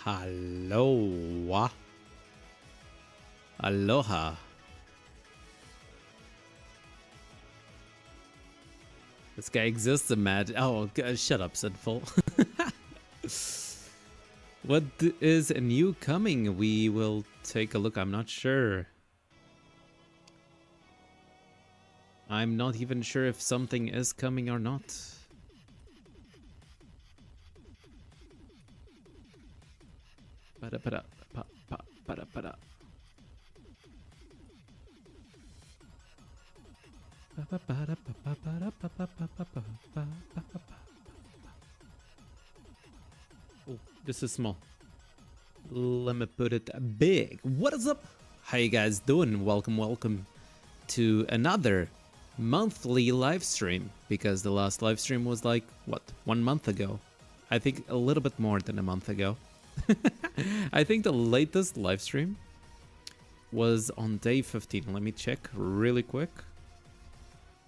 Hello. Aloha. This guy exists, mad. Oh, shut up, sinful. What is new coming? We will take a look. I'm not sure. I'm not even sure if something is coming or not. Oh, this is small. Let me put it big. What is up? How you guys doing? Welcome to another monthly live stream, because the last live stream was like, what, 1 month ago? I think a little bit more than a month ago. I think the latest live stream was on day 15. Let me check really quick.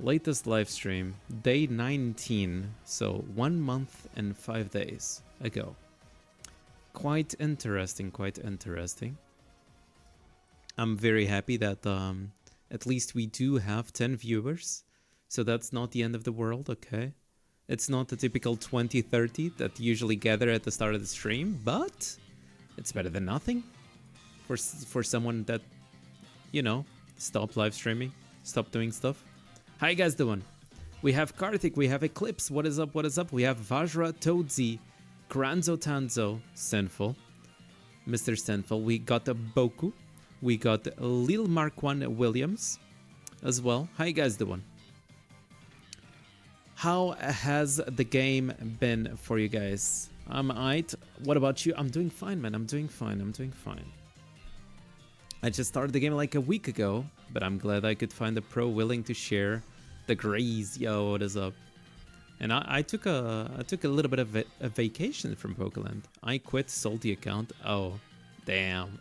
Latest live stream, day 19, so 1 month and 5 days ago. Quite interesting, quite interesting. I'm very happy that at least we do have 10 viewers, so that's not the end of the world, okay? It's not the typical 20, 30 that usually gather at the start of the stream, but it's better than nothing for someone that, you know, stopped live streaming, stopped doing stuff. How you guys doing? We have Karthik, we have Eclipse, what is up, what is up? We have Vajra, Toadzy, Granzo Tanzo, Senful, Mr. Senful. We got a Boku, we got Lil Marquand Williams as well. How you guys doing? How has the game been for you guys? I'm alright. What about you? I'm doing fine, man. I'm doing fine. I'm doing fine. I just started the game like a week ago, but I'm glad I could find a pro willing to share the graze. Yo, what is up? And I took a little bit of a vacation from Pokeland. I quit, sold the account. Oh, damn.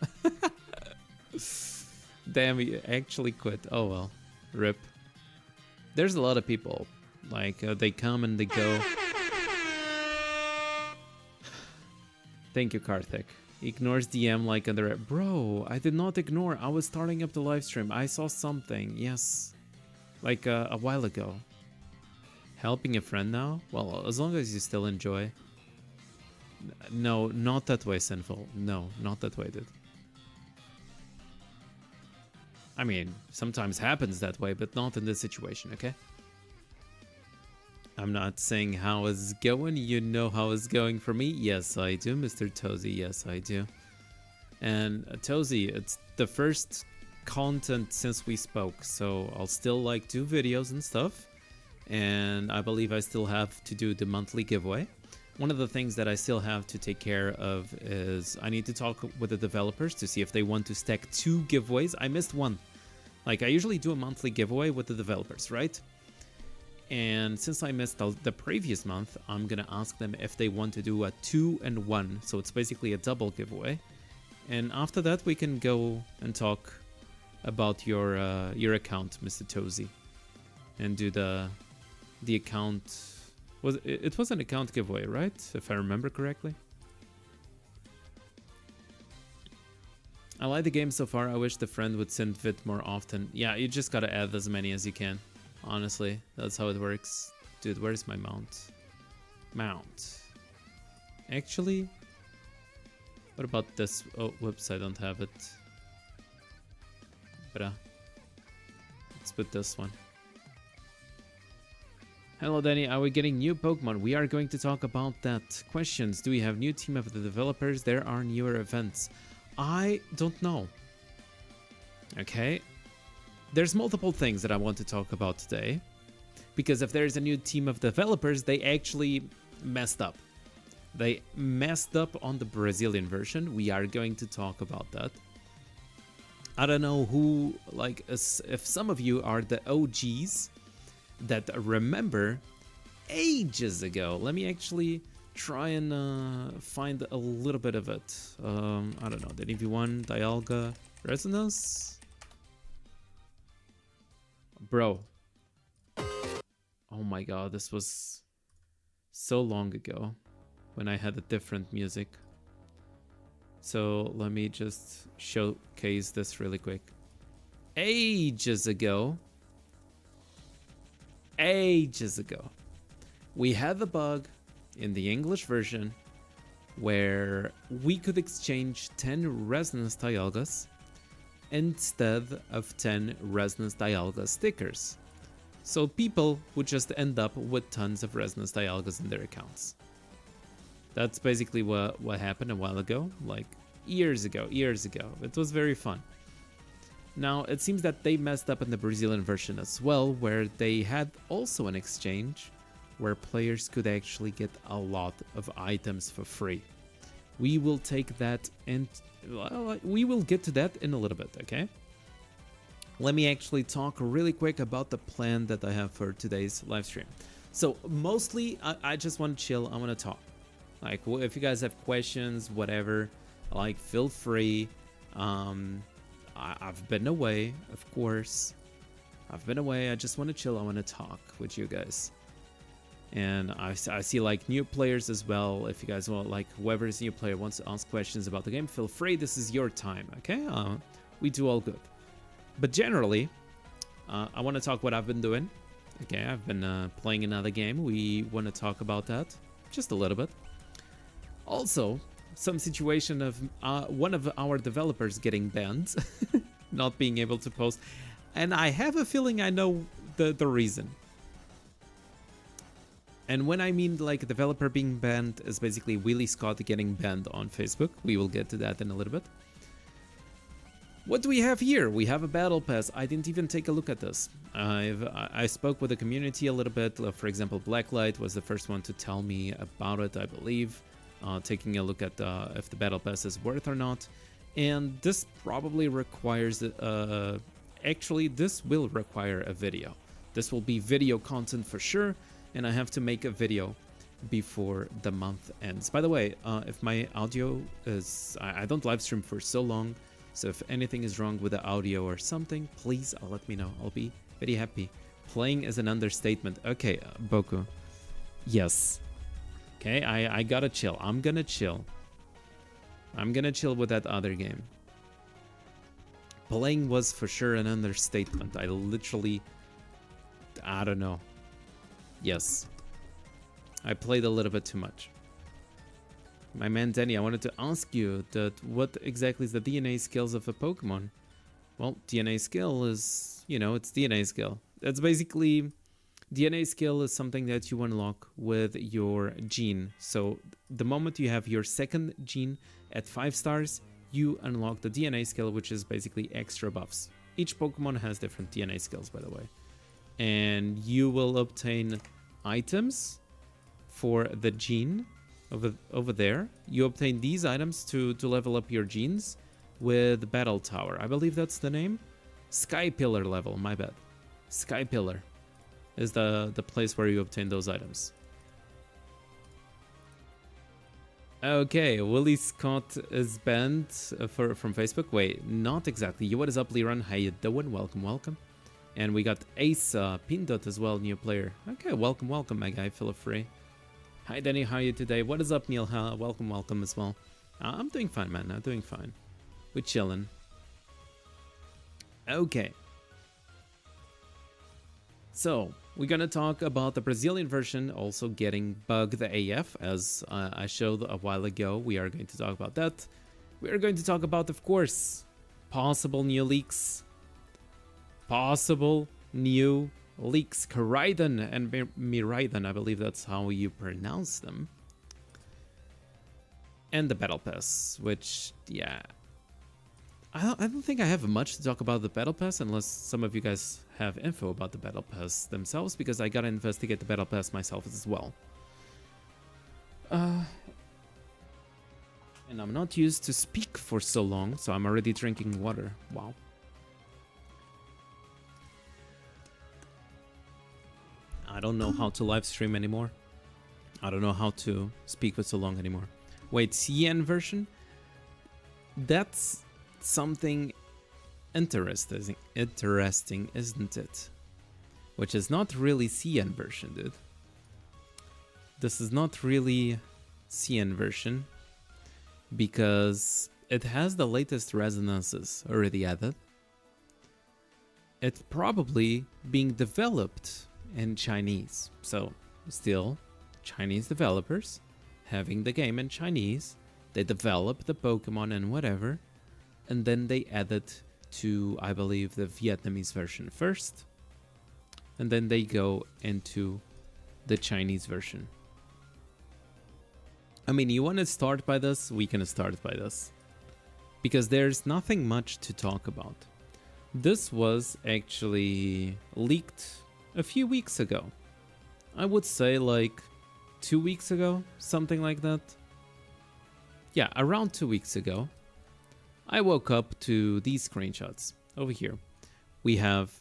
Damn, we actually quit. Oh well, rip. There's a lot of people. Like, they come and they go. Thank you, Karthik. Ignores DM like under it. Bro, I did not ignore. I was starting up the live stream. I saw something. Yes. Like a while ago. Helping a friend now? Well, as long as you still enjoy. No, not that way, Sinful. No, not that way, dude. I mean, sometimes happens that way, but not in this situation, okay? I'm not saying how it's going. You know how it's going for me. Yes, I do, Mr. Tozy. Yes, I do. And Tozy, it's the first content since we spoke, so I'll still like do videos and stuff. And I believe I still have to do the monthly giveaway. One of the things that I still have to take care of is I need to talk with the developers to see if they want to stack 2 giveaways. I missed one. Like, I usually do a monthly giveaway with the developers, right? And since I missed the previous month, I'm gonna ask them if they want to do a 2 and 1. So it's basically a double giveaway. And after that, we can go and talk about your account, Mr. Tozy, and do the account. It was an account giveaway, right? If I remember correctly. I like the game so far. I wish the friend would send vid more often. Yeah, you just gotta add as many as you can. Honestly, that's how it works. Dude, where's my mount? Mount. Actually, what about this? Oh, whoops, I don't have it. But let's put this one. Hello, Dany. Are we getting new Pokemon? We are going to talk about that. Questions. Do we have new team of the developers? There are newer events. I don't know. Okay. There's multiple things that I want to talk about today, because if there's a new team of developers, they actually messed up. They messed up on the Brazilian version. We are going to talk about that. I don't know who, like, if some of you are the OGs that remember ages ago. Let me actually try and find a little bit of it. I don't know, the EV1, Dialga, Resonance? Bro. Oh my god, this was so long ago when I had a different music. So let me just showcase this really quick. Ages ago, we had a bug in the English version where we could exchange 10 resonance dialgas instead of 10 resonance dialga stickers. So people would just end up with tons of resonance dialgas in their accounts. That's basically what happened a while ago, like years ago. It was very fun. Now, it seems that they messed up in the Brazilian version as well, where they had also an exchange where players could actually get a lot of items for free. We will take that and well, we will get to that in a little bit, okay? Let me actually talk really quick about the plan that I have for today's live stream. So mostly I just want to chill. I want to talk. Like, if you guys have questions, whatever, like, feel free. I've been away, of course. I've been away. I just want to chill. I want to talk with you guys. And I see like new players as well. If you guys want, like, whoever is a new player wants to ask questions about the game, feel free. This is your time, okay? We do all good. But generally, I want to talk what I've been doing. Okay, I've been playing another game. We want to talk about that just a little bit. Also, some situation of one of our developers getting banned, not being able to post. And I have a feeling I know the reason. And when I mean like a developer being banned is basically Willie Scott getting banned on Facebook. We will get to that in a little bit. What do we have here? We have a battle pass. I didn't even take a look at this. I spoke with the community a little bit. For example, Blacklight was the first one to tell me about it, I believe. Taking a look at if the battle pass is worth or not. And this probably requires... actually, this will require a video. This will be video content for sure. And I have to make a video before the month ends. By the way, if my audio is... I don't live stream for so long, so if anything is wrong with the audio or something, please let me know. I'll be very happy. Playing is an understatement. Okay, Boku. Yes. Okay, I gotta chill. I'm gonna chill. I'm gonna chill with that other game. Playing was for sure an understatement. I literally... I don't know. Yes. I played a little bit too much. My man Dany, I wanted to ask you that what exactly is the DNA skills of a Pokemon? Well, DNA skill is, you know, it's DNA skill. That's basically... DNA skill is something that you unlock with your gene. So the moment you have your second gene at 5 stars, you unlock the DNA skill, which is basically extra buffs. Each Pokemon has different DNA skills, by the way. And you will obtain items for the gene over there. You obtain these items to level up your genes with Battle Tower. I believe that's the name. Sky Pillar level, my bad. Sky Pillar is the place where you obtain those items. Okay, Willie Scott is banned from Facebook. Wait, not exactly. What is up, Liran? How you doing? Welcome, welcome. And we got Ace Pindot as well, new player. Okay, welcome, welcome, my guy. Feel free. Hi, Dany. How are you today? What is up, Neil? Welcome, welcome as well. I'm doing fine, man. I'm doing fine. We're chilling. Okay. So, we're gonna talk about the Brazilian version also getting bugged AF, as I showed a while ago. We are going to talk about that. We are going to talk about, of course, possible new leaks. Possible new leaks. Karaiden and Miraiden, I believe that's how you pronounce them. And the Battle Pass, which, yeah. I don't think I have much to talk about the Battle Pass, unless some of you guys have info about the Battle Pass themselves, because I gotta investigate the Battle Pass myself as well. And I'm not used to speak for so long, so I'm already drinking water. Wow. I don't know how to live stream anymore. I don't know how to speak for so long anymore. Wait, CN version? That's something interesting, isn't it? Which is not really CN version, dude. This is not really CN version, because it has the latest resonances already added. It's probably being developed in Chinese. So still Chinese developers having the game in Chinese. They develop the Pokemon and whatever, and then they add it to, I believe, the Vietnamese version first, and then they go into the Chinese version. I mean, you want to start by this? We can start by this, because there's nothing much to talk about. This was actually leaked a few weeks ago. I would say like 2 weeks ago, something like that. Yeah, around 2 weeks ago, I woke up to these screenshots over here. We have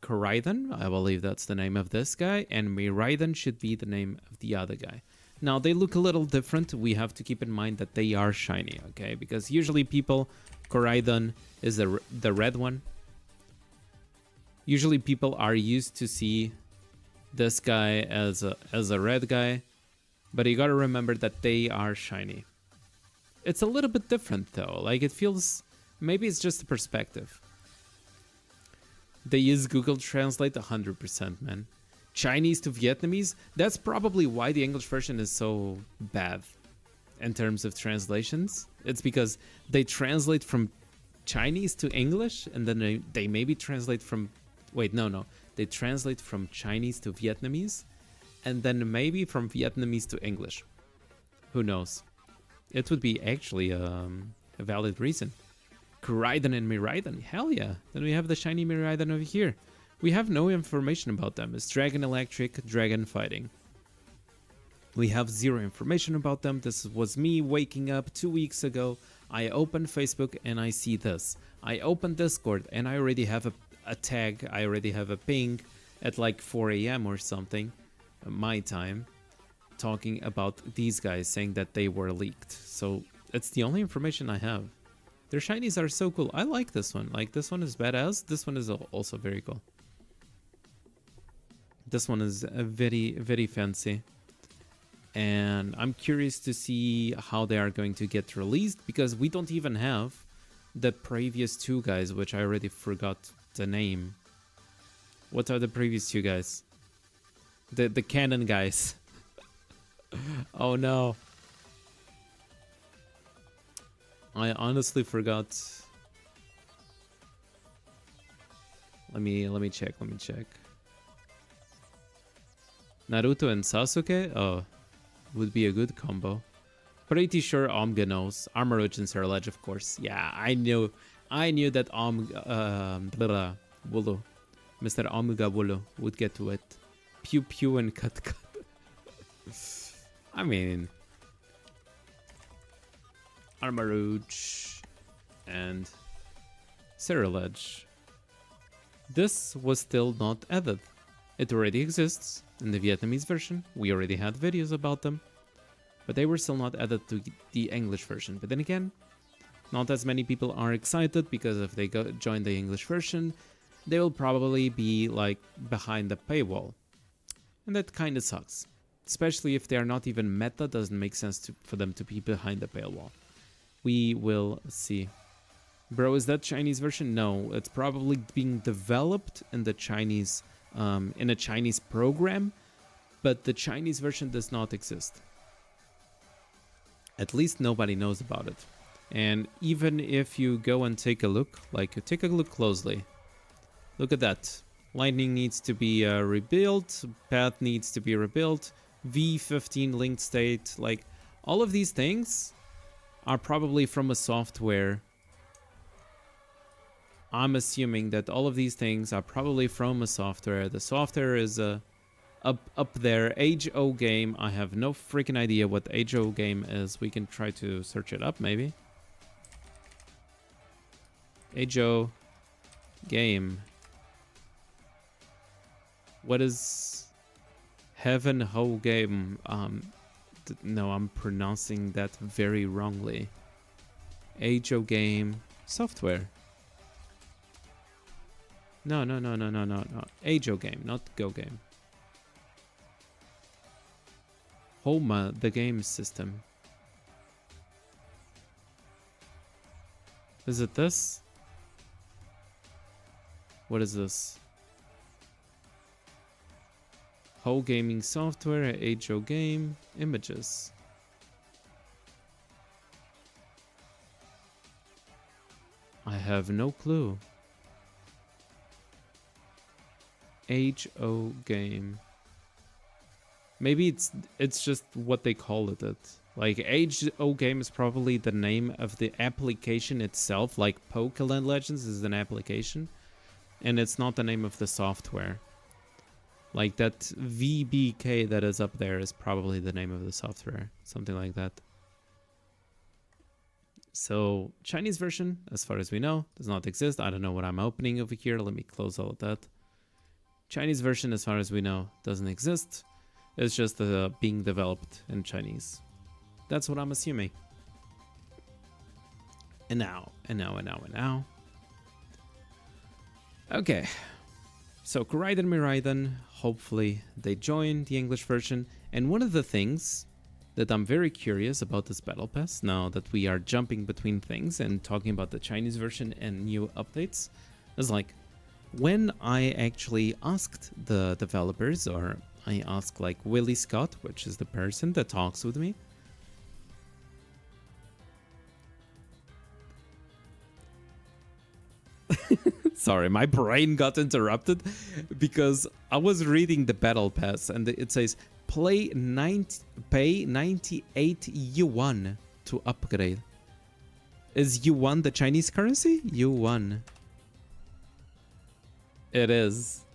Koraidon, I believe that's the name of this guy, and Miraidon should be the name of the other guy. Now, they look a little different. We have to keep in mind that they are shiny, okay? Because usually people, Koraidon is the red one. Usually people are used to see this guy as a red guy, but you gotta remember that they are shiny. It's a little bit different though, like it feels, maybe it's just a perspective. They use Google Translate 100%, man. Chinese to Vietnamese, that's probably why the English version is so bad in terms of translations. It's because they translate from Chinese to English, and then they maybe translate from, wait, no. They translate from Chinese to Vietnamese, and then maybe from Vietnamese to English. Who knows? It would be actually a valid reason. Koraidon and Miraidon, hell yeah. Then we have the shiny Miraidon over here. We have no information about them. It's Dragon Electric, Dragon Fighting. We have zero information about them. This was me waking up 2 weeks ago. I opened Facebook and I see this. I opened Discord and I already have a tag. I already have a ping at like 4 a.m. or something, my time, talking about these guys saying that they were leaked. So it's the only information I have. Their shinies are so cool. I like this one. Like, this one is badass. This one is also very cool. This one is very, very fancy. And I'm curious to see how they are going to get released, because we don't even have the previous two guys, which I already forgot the name. What are the previous two guys? The canon guys. Oh no. I honestly forgot. Let me check. Naruto and Sasuke? Oh, would be a good combo. Pretty sure Omga knows. Armorogins are ledge, of course. Yeah, I knew that Wulu, Mr. Omga Wulu would get to it. Pew pew and cut. I mean, Armorage and Ceruledge. This was still not added. It already exists in the Vietnamese version. We already had videos about them, but they were still not added to the English version. But then again, not as many people are excited, because if they join the English version, they will probably be like behind the paywall. And that kind of sucks. Especially if they are not even meta, doesn't make sense for them to be behind the paywall. We will see. Bro, is that Chinese version? No, it's probably being developed in the Chinese, in a Chinese program, but the Chinese version does not exist. At least nobody knows about it. And even if you go and take a look, take a look closely. Look at that. Lightning needs to be rebuilt. Path needs to be rebuilt. V15 linked state. Like, all of these things are probably from a software. I'm assuming that all of these things are probably from a software. The software is up there. Age-O game. I have no freaking idea what Age-O game is. We can try to search it up, maybe. Age-O game. What is Heaven Ho game? No, I'm pronouncing that very wrongly. Age-O game software. No. Age-O game, not Go game. Homa, the game system. Is it this? What is this? Whole gaming software, HO game, images. I have no clue. HO game. Maybe it's just what they call it. Like HO game is probably the name of the application itself. Like Pokeland Legends is an application, and it's not the name of the software. Like that VBK that is up there is probably the name of the software, something like that. So Chinese version, as far as we know, does not exist. I don't know what I'm opening over here. Let me close all of that. Chinese version, as far as we know, doesn't exist. It's just being developed in Chinese. That's what I'm assuming. And now. Okay. So Koraiden Miraiden, hopefully they join the English version. And one of the things that I'm very curious about this Battle Pass, now that we are jumping between things and talking about the Chinese version and new updates, is like, when I actually asked the developers, or I asked like Willie Scott, which is the person that talks with me, sorry, my brain got interrupted because I was reading the Battle Pass and it says pay 98 yuan to upgrade. Is yuan the Chinese currency? Yuan. It is.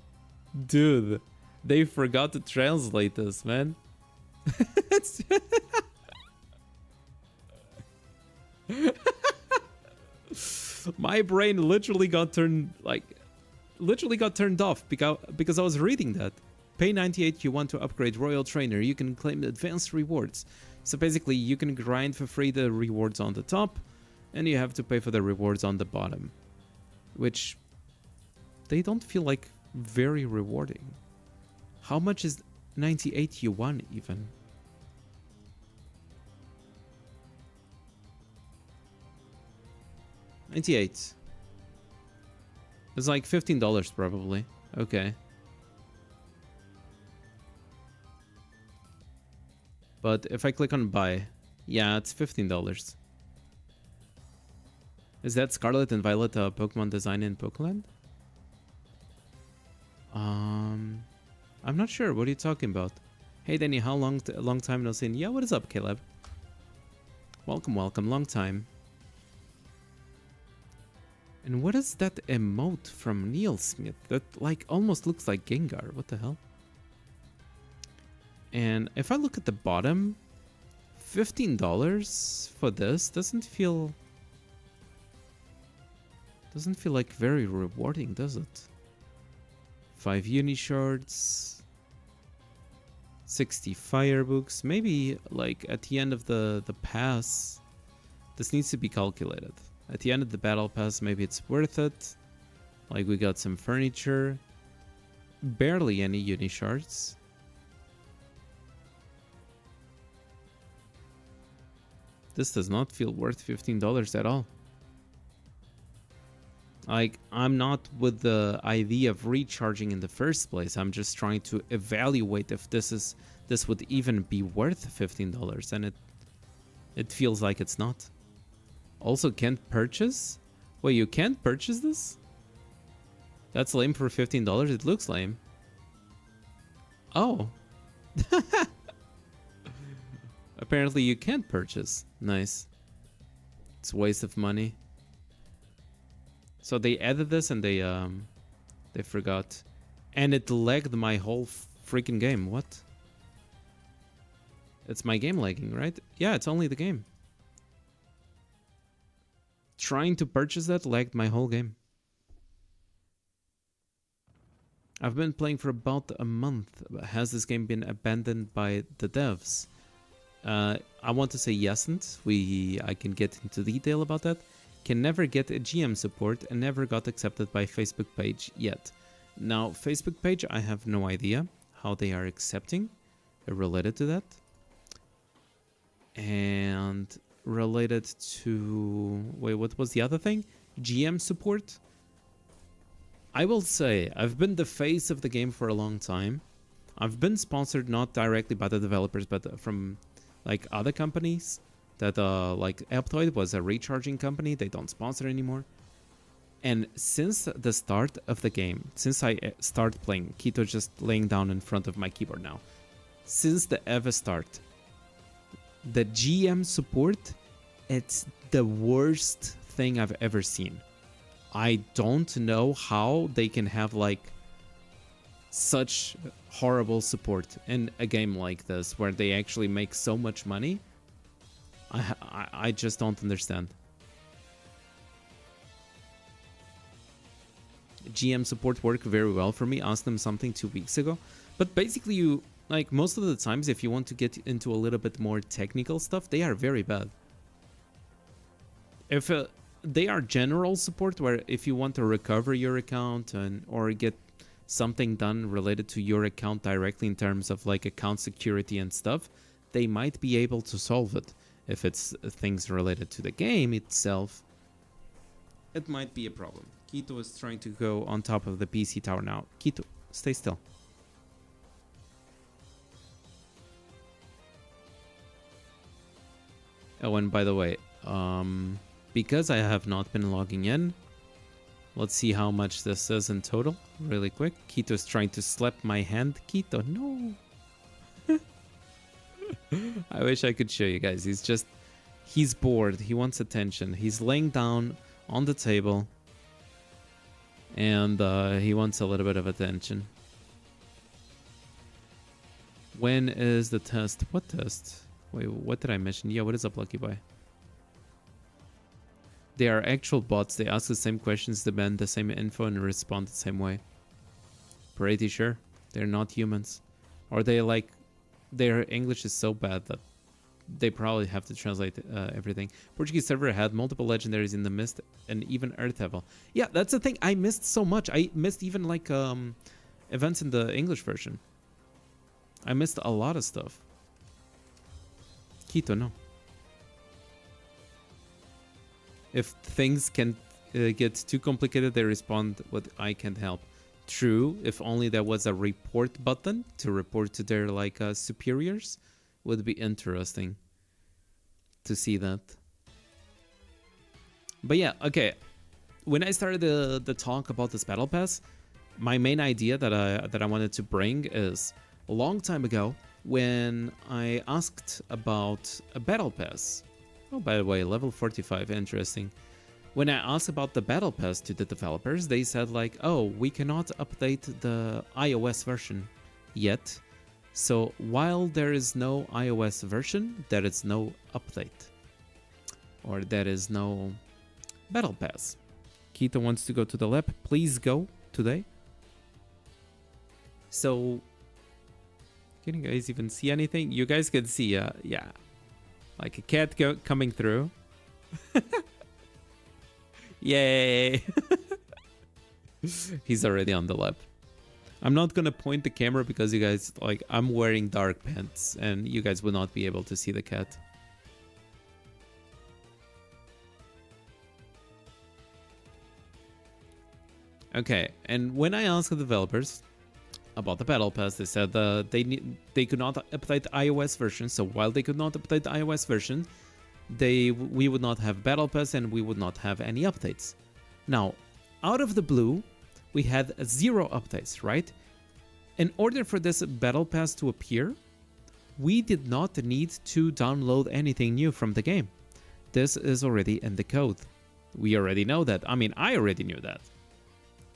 Dude, they forgot to translate this, man. My brain literally got turned off because I was reading that. Pay 98 yuan to upgrade Royal Trainer. You can claim advanced rewards. So basically, you can grind for free the rewards on the top, and you have to pay for the rewards on the bottom, which they don't feel like very rewarding. How much is 98 yuan even? $98. It's like $15 probably. Okay. But if I click on buy, yeah, it's $15. Is that Scarlet and Violet Pokemon design in Pokeland? I'm not sure. What are you talking about? Hey, Dany, how long time no see? Yeah, what is up, Caleb? Welcome, long time. And what is that emote from Neil Smith? That like almost looks like Gengar. What the hell? And if I look at the bottom, $15 for this doesn't feel like very rewarding, does it? 5 uni shards, 60 fire books. Maybe like at the end of the pass, this needs to be calculated. At the end of the battle pass, maybe it's worth it. Like we got some furniture, barely any uni shards. This does not feel worth $15 at all. Like, I'm not with the idea of recharging in the first place. I'm just trying to evaluate if this would even be worth $15, and it feels like it's not. Also, can't purchase? Wait, you can't purchase this? That's lame for $15. It looks lame. Oh. Apparently you can't purchase. Nice. It's a waste of money. So they added this and they forgot. And it lagged my whole freaking game. What? It's my game lagging, right? Yeah, it's only the game. Trying to purchase that lagged my whole game. I've been playing for about a month. Has this game been abandoned by the devs? I want to say yesn't. I can get into detail about that. Can never get a GM support and never got accepted by Facebook page yet. Now, Facebook page, I have no idea how they are accepting related to that. And related to... Wait, what was the other thing? GM support? I will say, I've been the face of the game for a long time. I've been sponsored not directly by the developers, but from like other companies. That like Aptoid was a recharging company. They don't sponsor anymore. And since the start of the game, since I started playing, Keto just laying down in front of my keyboard now. Since the ever start, the GM support, it's the worst thing I've ever seen. I don't know how they can have like such horrible support in a game like this where they actually make so much money. I just don't understand. GM support worked very well for me. Asked them something 2 weeks ago, but basically you like most of the times if you want to get into a little bit more technical stuff, they are very bad. If they are general support, where if you want to recover your account and or get something done related to your account directly in terms of like account security and stuff, they might be able to solve it. If it's things related to the game itself, it might be a problem. Keto is trying to go on top of the PC tower now. Keto, stay still. Oh, and by the way, because I have not been logging in, let's see how much this is in total, really quick. Keto is trying to slap my hand. Keto, no. I wish I could show you guys. He's bored. He wants attention. He's laying down on the table. And he wants a little bit of attention. When is the test? What test? Wait, what did I mention? Yeah, what is up, Lucky Boy? They are actual bots. They ask the same questions, demand the same info, and respond the same way. Pretty sure. They're not humans. Or they like... Their English is so bad that they probably have to translate everything. Portuguese server had multiple legendaries in the mist and even Earth level. Yeah, that's the thing. I missed so much. I missed even like events in the English version. I missed a lot of stuff. Quito, no. If things can get too complicated, they respond with "I can't help." True, if only there was a report button to report to their like superiors, would be interesting to see that. But yeah, okay. When I started the talk about this battle pass, my main idea that I wanted to bring is a long time ago when I asked about a battle pass. Oh, by the way, level 45, interesting. When I asked about the battle pass to the developers, they said like, oh, we cannot update the iOS version yet. So while there is no iOS version, there is no update. Or there is no battle pass. Keto wants to go to the lab. Please go today. So, can you guys even see anything? You guys can see, yeah. Like a cat coming through. Yay! He's already on the lab. I'm not gonna point the camera because you guys, like, I'm wearing dark pants and you guys will not be able to see the cat. Okay, and when I asked the developers about the battle pass, they said they could not update the iOS version. So while they could not update the iOS version, we would not have battle pass and we would not have any updates. Now, out of the blue, we had 0 updates, right? In order for this battle pass to appear, we did not need to download anything new from the game. This is already in the code. We already know that. I mean, I already knew that.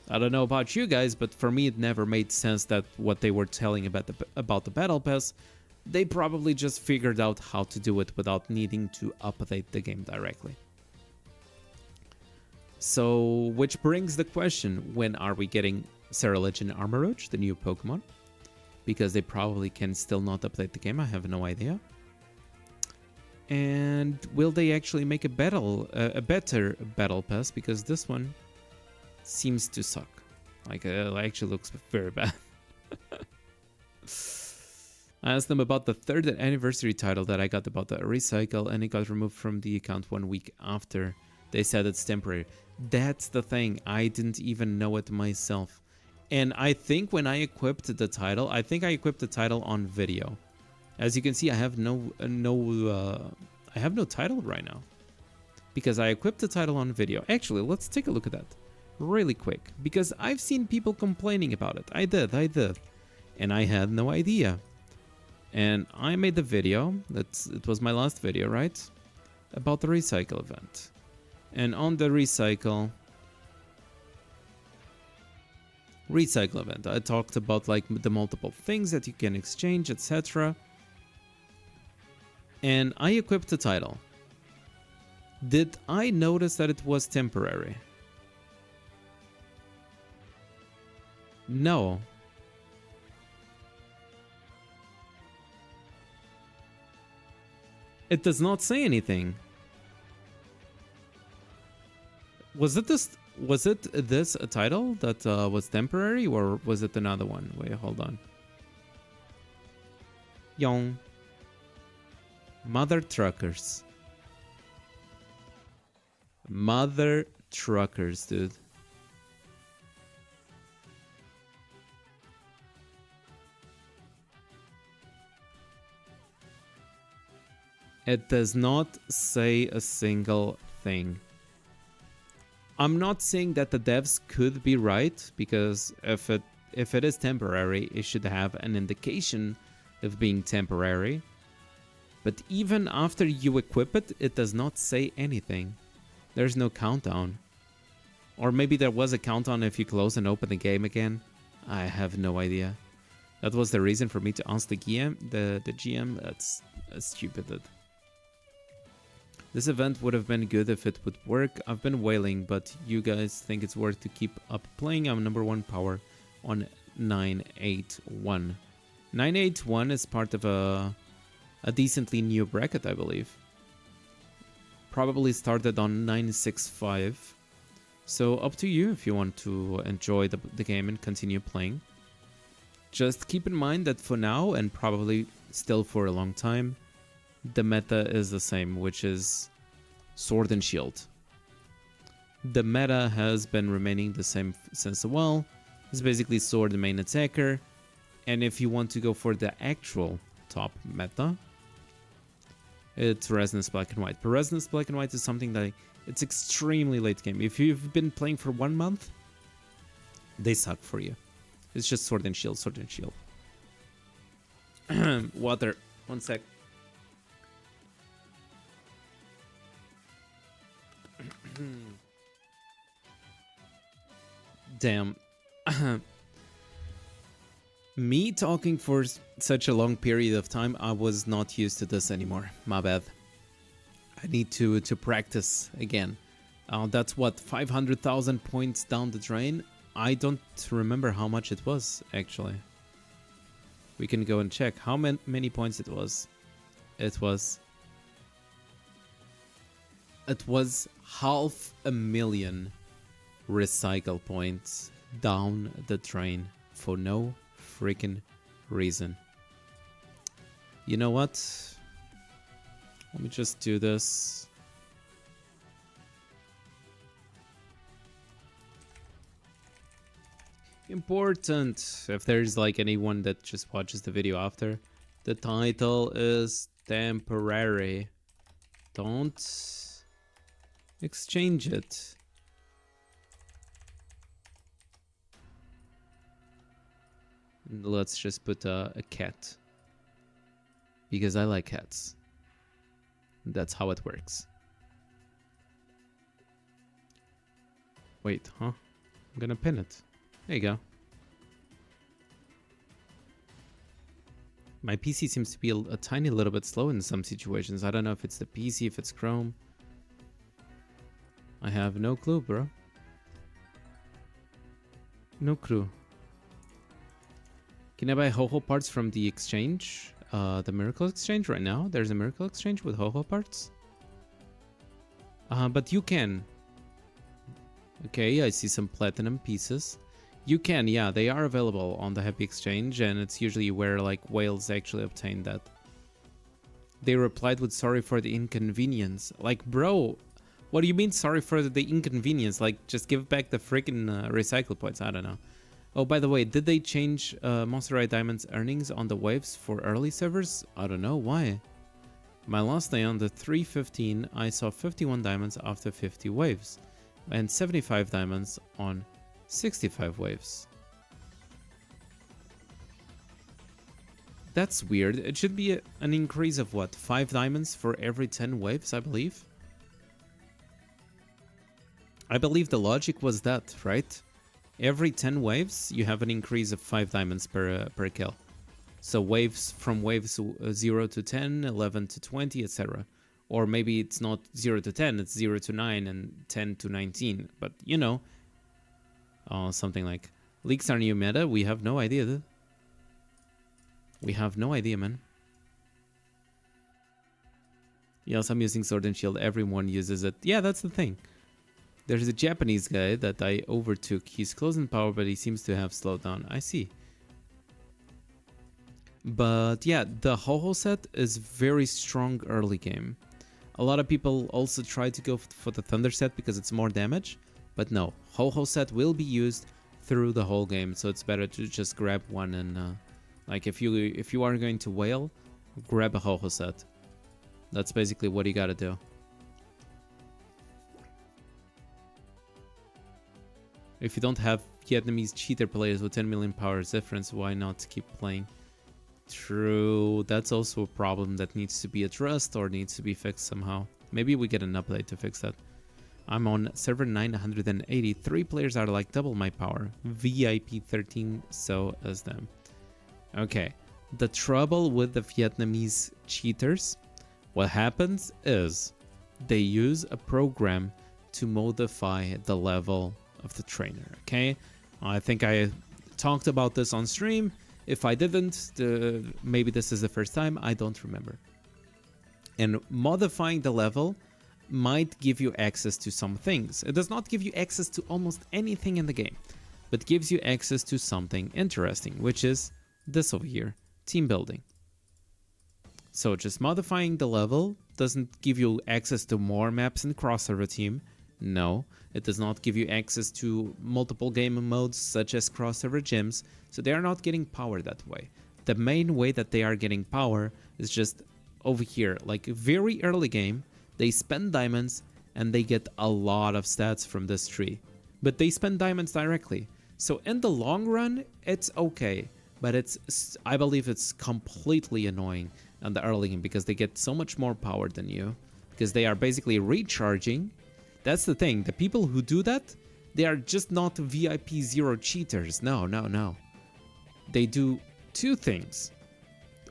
I don't know about you guys, but for me it never made sense that what they were telling about the battle pass, they probably just figured out how to do it without needing to update the game directly. So, which brings the question, when are we getting Ceruledge and Armoroach, the new Pokemon? Because they probably can still not update the game, I have no idea. And will they actually make a better battle pass? Because this one seems to suck. Like, it actually looks very bad. I asked them about the 3rd anniversary title that I got about the recycle, and it got removed from the account 1 week after. They said it's temporary. That's the thing. I didn't even know it myself. And I think when I equipped the title, I think I equipped the title on video. As you can see, I have no title right now because I equipped the title on video. Actually, let's take a look at that really quick because I've seen people complaining about it. I did, and I had no idea. And I made the video. It was my last video, right? About the recycle event. And on the recycle event, I talked about like the multiple things that you can exchange, etc. And I equipped the title. Did I notice that it was temporary? No. It does not say anything. Was it this a title that was temporary, or was it another one? Wait, hold on. Young. Mother truckers. Mother truckers, dude. It does not say a single thing. I'm not saying that the devs could be right, because if it is temporary, it should have an indication of being temporary. But even after you equip it, it does not say anything. There's no countdown. Or maybe there was a countdown if you close and open the game again. I have no idea. That was the reason for me to ask the GM. That's stupid. This event would have been good if it would work. I've been wailing, but you guys think it's worth to keep up playing. I'm #1 power on 981. 981 is part of a decently new bracket, I believe. Probably started on 965. So up to you if you want to enjoy the game and continue playing. Just keep in mind that for now, and probably still for a long time, the meta is the same, which is Sword and Shield. The meta has been remaining the same since a while. It's basically Sword the main attacker, and if you want to go for the actual top meta, it's Resonance Black and White. But Resonance Black and White is something that it's extremely late game. If you've been playing for 1 month, they suck for you. It's just Sword and Shield, Sword and Shield. Water. 1 sec. Damn. Me talking for such a long period of time, I was not used to this anymore. My bad. I need to practice again. That's what, 500,000 points down the drain? I don't remember how much it was, actually. We can go and check how many points it was. It was 500,000 recycle points down the drain for no freaking reason. You know what? Let me just do this. Important. If there's like anyone that just watches the video after, the title is temporary. Don't exchange it. Let's just put a cat, because I like cats. That's how it works. Wait, huh? I'm gonna pin it. There you go. My PC seems to be a tiny little bit slow in some situations. I don't know if it's the PC, if it's Chrome. I have no clue, bro. No clue. Can I buy Ho-Ho parts from the exchange? The Miracle Exchange right now? There's a Miracle Exchange with Ho-Ho parts? But you can. Okay, I see some platinum pieces. You can, yeah, they are available on the Happy Exchange, and it's usually where like whales actually obtain that. They replied with sorry for the inconvenience. Like, bro, what do you mean sorry for the inconvenience? Like, just give back the freaking recycle points. I don't know. Oh, by the way, did they change Monster Eye Diamond's earnings on the waves for early servers? I don't know. Why? My last day on the 315, I saw 51 diamonds after 50 waves, and 75 diamonds on 65 waves. That's weird. It should be an increase of what? 5 diamonds for every 10 waves, I believe? I believe the logic was that, right? Every 10 waves, you have an increase of 5 diamonds per kill. So waves from waves 0 to 10, 11 to 20, etc. Or maybe it's not 0 to 10, it's 0 to 9 and 10 to 19. But, you know, something like leaks are new meta. We have no idea. We have no idea, man. Yes, I'm using Sword and Shield. Everyone uses it. Yeah, that's the thing. There's a Japanese guy that I overtook. He's close in power, but he seems to have slowed down. I see. But yeah, the Ho-Ho set is very strong early game. A lot of people also try to go for the Thunder set because it's more damage. But no, Ho-Ho set will be used through the whole game. So it's better to just grab one and like if you are going to whale, grab a Ho-Ho set. That's basically what you gotta do. If you don't have Vietnamese cheater players with 10 million powers difference, why not keep playing? True, that's also a problem that needs to be addressed or needs to be fixed somehow. Maybe we get an update to fix that. I'm on server 980. 3 players are like double my power. VIP 13, so as them. Okay, the trouble with the Vietnamese cheaters, what happens is they use a program to modify the level of the trainer, okay? I think I talked about this on stream. If I didn't, maybe this is the first time, I don't remember. And modifying the level might give you access to some things. It does not give you access to almost anything in the game, but gives you access to something interesting, which is this over here, team building. So just modifying the level doesn't give you access to more maps in cross-server team. No, it does not give you access to multiple game modes such as cross-server gyms, so they are not getting power that way. The main way that they are getting power is just over here, like very early game, they spend diamonds and they get a lot of stats from this tree. But they spend diamonds directly. So in the long run, it's okay, but I believe it's completely annoying in the early game because they get so much more power than you, because they are basically recharging. That's the thing. The people who do that, they are just not VIP 0 cheaters. No, no, no. They do 2 things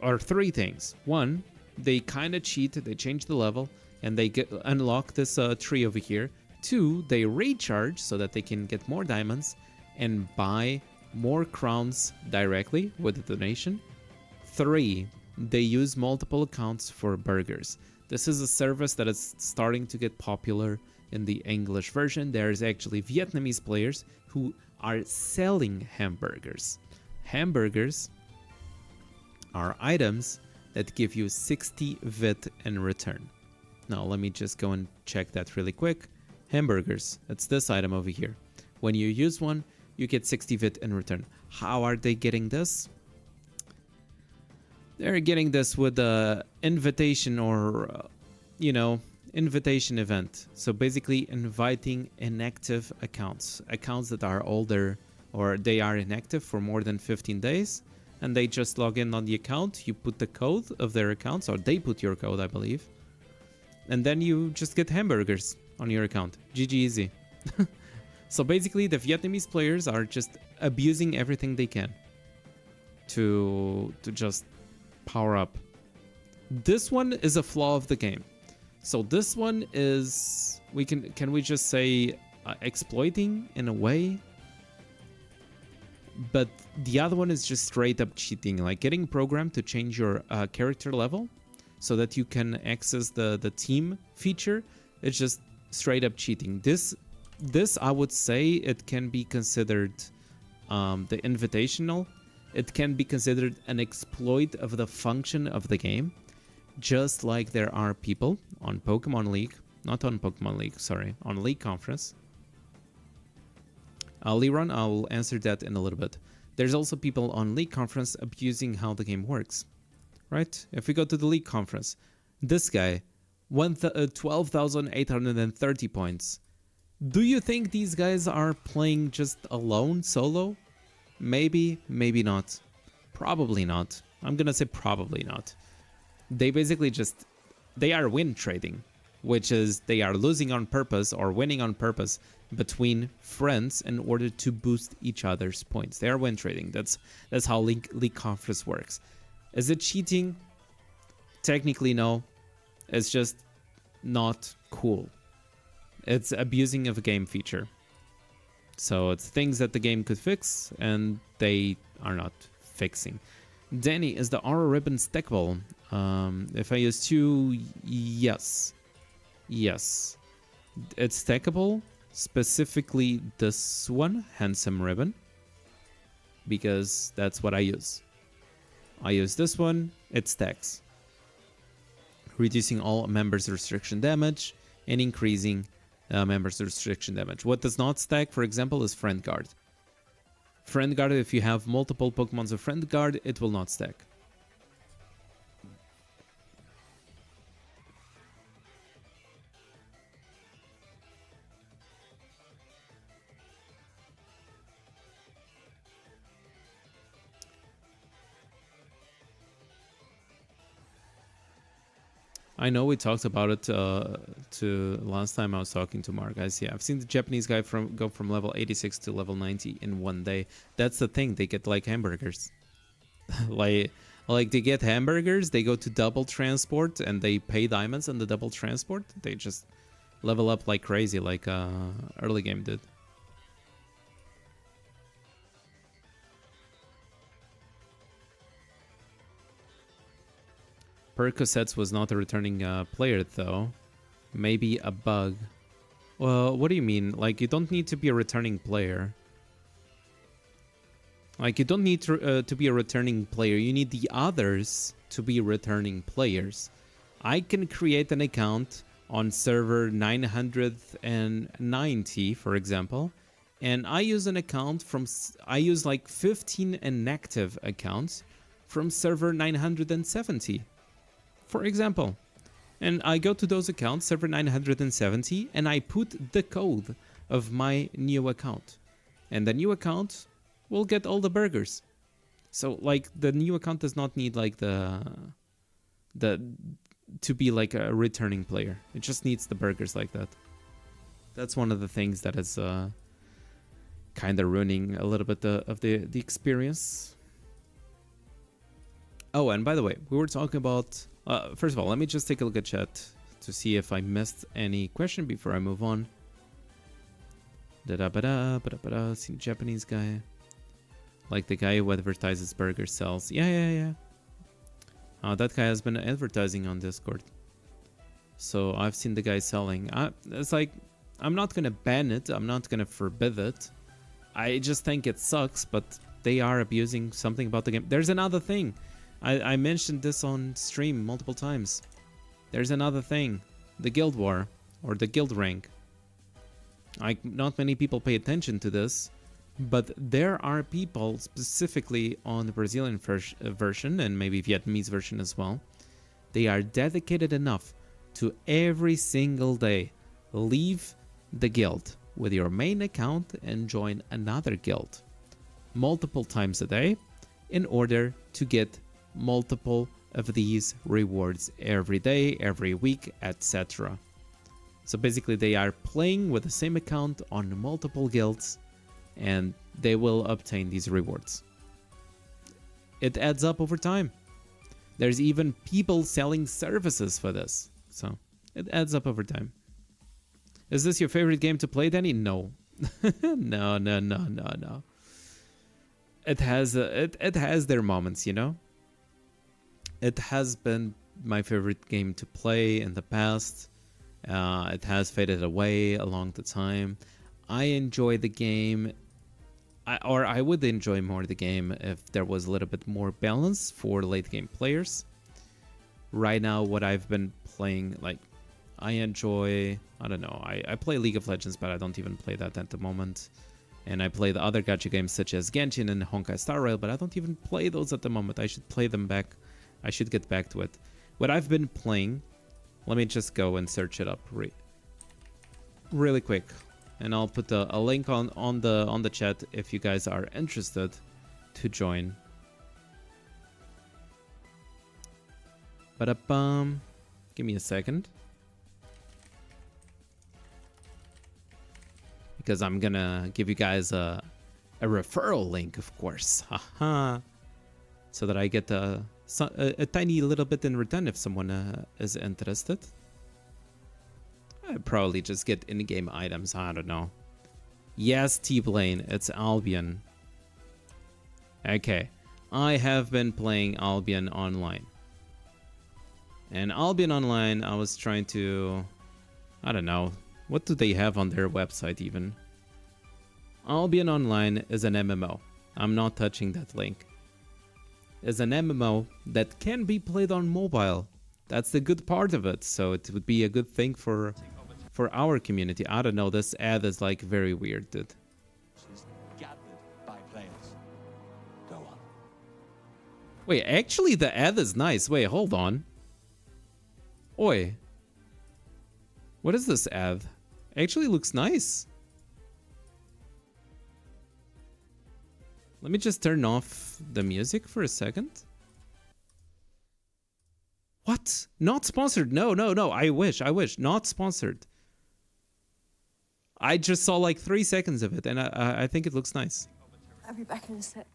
or 3 things. 1, they kind of cheat. They change the level and they unlock this tree over here. 2, they recharge so that they can get more diamonds and buy more crowns directly with the donation. 3, they use multiple accounts for burgers. This is a service that is starting to get popular in the English version. There's actually Vietnamese players who are selling hamburgers. Hamburgers are items that give you 60 VIT in return. Now let me just go and check that really quick. Hamburgers, it's this item over here. When you use one, you get 60 VIT in return. How are they getting this? They're getting this with the invitation or, invitation event. So basically inviting inactive accounts that are older or they are inactive for more than 15 days. And they just log in on the account. You put the code of their accounts, or they put your code, I believe. And then you just get hamburgers on your account. GG easy. So basically the Vietnamese players are just abusing everything they can to just power up. This one is a flaw of the game. So this one is, can we just say exploiting in a way? But the other one is just straight up cheating, like getting programmed to change your character level so that you can access the team feature. It's just straight up cheating. This I would say it can be considered the invitational, it can be considered an exploit of the function of the game, just like there are people on Pokemon League, not on Pokemon League, sorry, on League Conference. Liron, I'll answer that in a little bit. There's also people on League Conference abusing how the game works, right? If we go to the League Conference, this guy, 12,830 points. Do you think these guys are playing just alone, solo? Maybe, maybe not. Probably not. I'm gonna say probably not. They basically just, they are win trading, which is they are losing on purpose or winning on purpose between friends in order to boost each other's points. They are win trading. That's how League Conference works. Is it cheating? Technically, no. It's just not cool. It's abusing of a game feature. So it's things that the game could fix, and they are not fixing. Dany, is the aura ribbon stackable? If I use 2, yes. Yes. It's stackable. Specifically this one, handsome ribbon, because that's what I use. I use this one, it stacks, reducing all members' restriction damage and increasing members' restriction damage. What does not stack, for example, is Friend Guard. Friend Guard, if you have multiple Pokemons of Friend Guard, it will not stack. I know we talked about it to last time I was talking to Mark. Guys, yeah, I've seen the Japanese guy go from level 86 to level 90 in one day. That's the thing. They get like hamburgers. like they get hamburgers. They go to double transport and they pay diamonds on the double transport. They just level up like crazy, like early game did. Percocets was not a returning player, though. Maybe a bug. Well, what do you mean? Like, you don't need to be a returning player. Like, you don't need to be a returning player. You need the others to be returning players. I can create an account on server 990, for example. And I use an account from... I use like 15 inactive accounts from server 970. For example, and I go to those accounts, server 970, and I put the code of my new account. And the new account will get all the burgers. So, like, the new account does not need, like, to be, like, a returning player. It just needs the burgers like that. That's one of the things that is kind of ruining a little bit of the experience. Oh, and by the way, we were talking about... first of all, let me just take a look at chat to see if I missed any question before I move on. See Japanese guy. Like the guy who advertises burger sells. Yeah. That guy has been advertising on Discord. So I've seen the guy selling. It's like, I'm not going to ban it. I'm not going to forbid it. I just think it sucks, but they are abusing something about the game. There's another thing. I mentioned this on stream multiple times. There's another thing. The Guild War, or the Guild Rank. Not many people pay attention to this, but there are people, specifically on the Brazilian version, and maybe Vietnamese version as well, they are dedicated enough to every single day leave the guild with your main account and join another guild multiple times a day in order to get multiple of these rewards every day, every week, etc. So basically they are playing with the same account on multiple guilds and they will obtain these rewards. It adds up over time. There's even people selling services for this. So it adds up over time. Is this your favorite game to play, Dany? No. No. It has their moments, you know? It has been my favorite game to play in the past. It has faded away along the time. I enjoy the game I would enjoy more the game if there was a little bit more balance for late game players. Right now, what I've been playing, like, I enjoy, I don't know, I play League of Legends, but I don't even play that at the moment. And I play the other gacha games such as Genshin and Honkai Star Rail, but I don't even play those at the moment. I should play them back. I should get back to it. What I've been playing, let me just go and search it up really quick. And I'll put a link on the chat if you guys are interested to join. But give me a second, because I'm gonna give you guys a referral link, of course, haha, so that I get a tiny little bit in return if someone is interested. I'd probably just get in-game items, I don't know. Yes, T-Plane, it's Albion. Okay, I have been playing Albion online. And Albion Online, I was trying to... I don't know. What do they have on their website even? Albion Online is an MMO. I'm not touching that link. It's an MMO that can be played on mobile. That's the good part of it. So it would be a good thing for our community. I don't know. This ad is like very weird, dude. Gathered by players. Go on. Wait, actually the ad is nice. Wait, hold on. Oi. What is this ad? Actually looks nice. Let me just turn off the music for a second. What? Not sponsored. No. I wish. Not sponsored. I just saw like 3 seconds of it and I think it looks nice. I'll be back in a sec.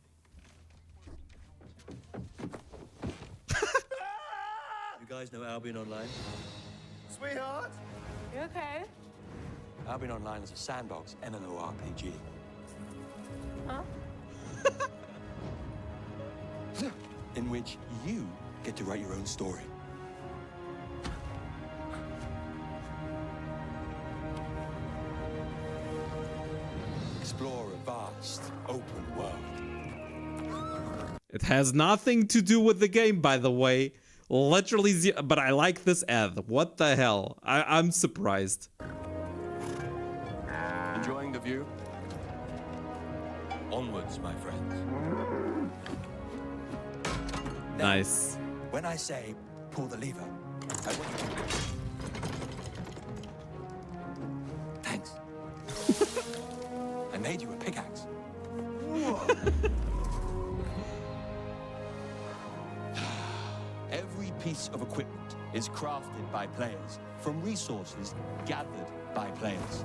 You guys know Albion Online? Sweetheart? You okay? Albion Online is a sandbox MMORPG. Huh? In which you get to write your own story. Explore a vast, open world. It has nothing to do with the game, by the way. Literally zero, but I like this ad. What the hell? I'm surprised. Enjoying the view? Onwards, my friends. Nice. When I say pull the lever, I want you to... Thanks. I made you a pickaxe. Every piece of equipment is crafted by players from resources gathered by players.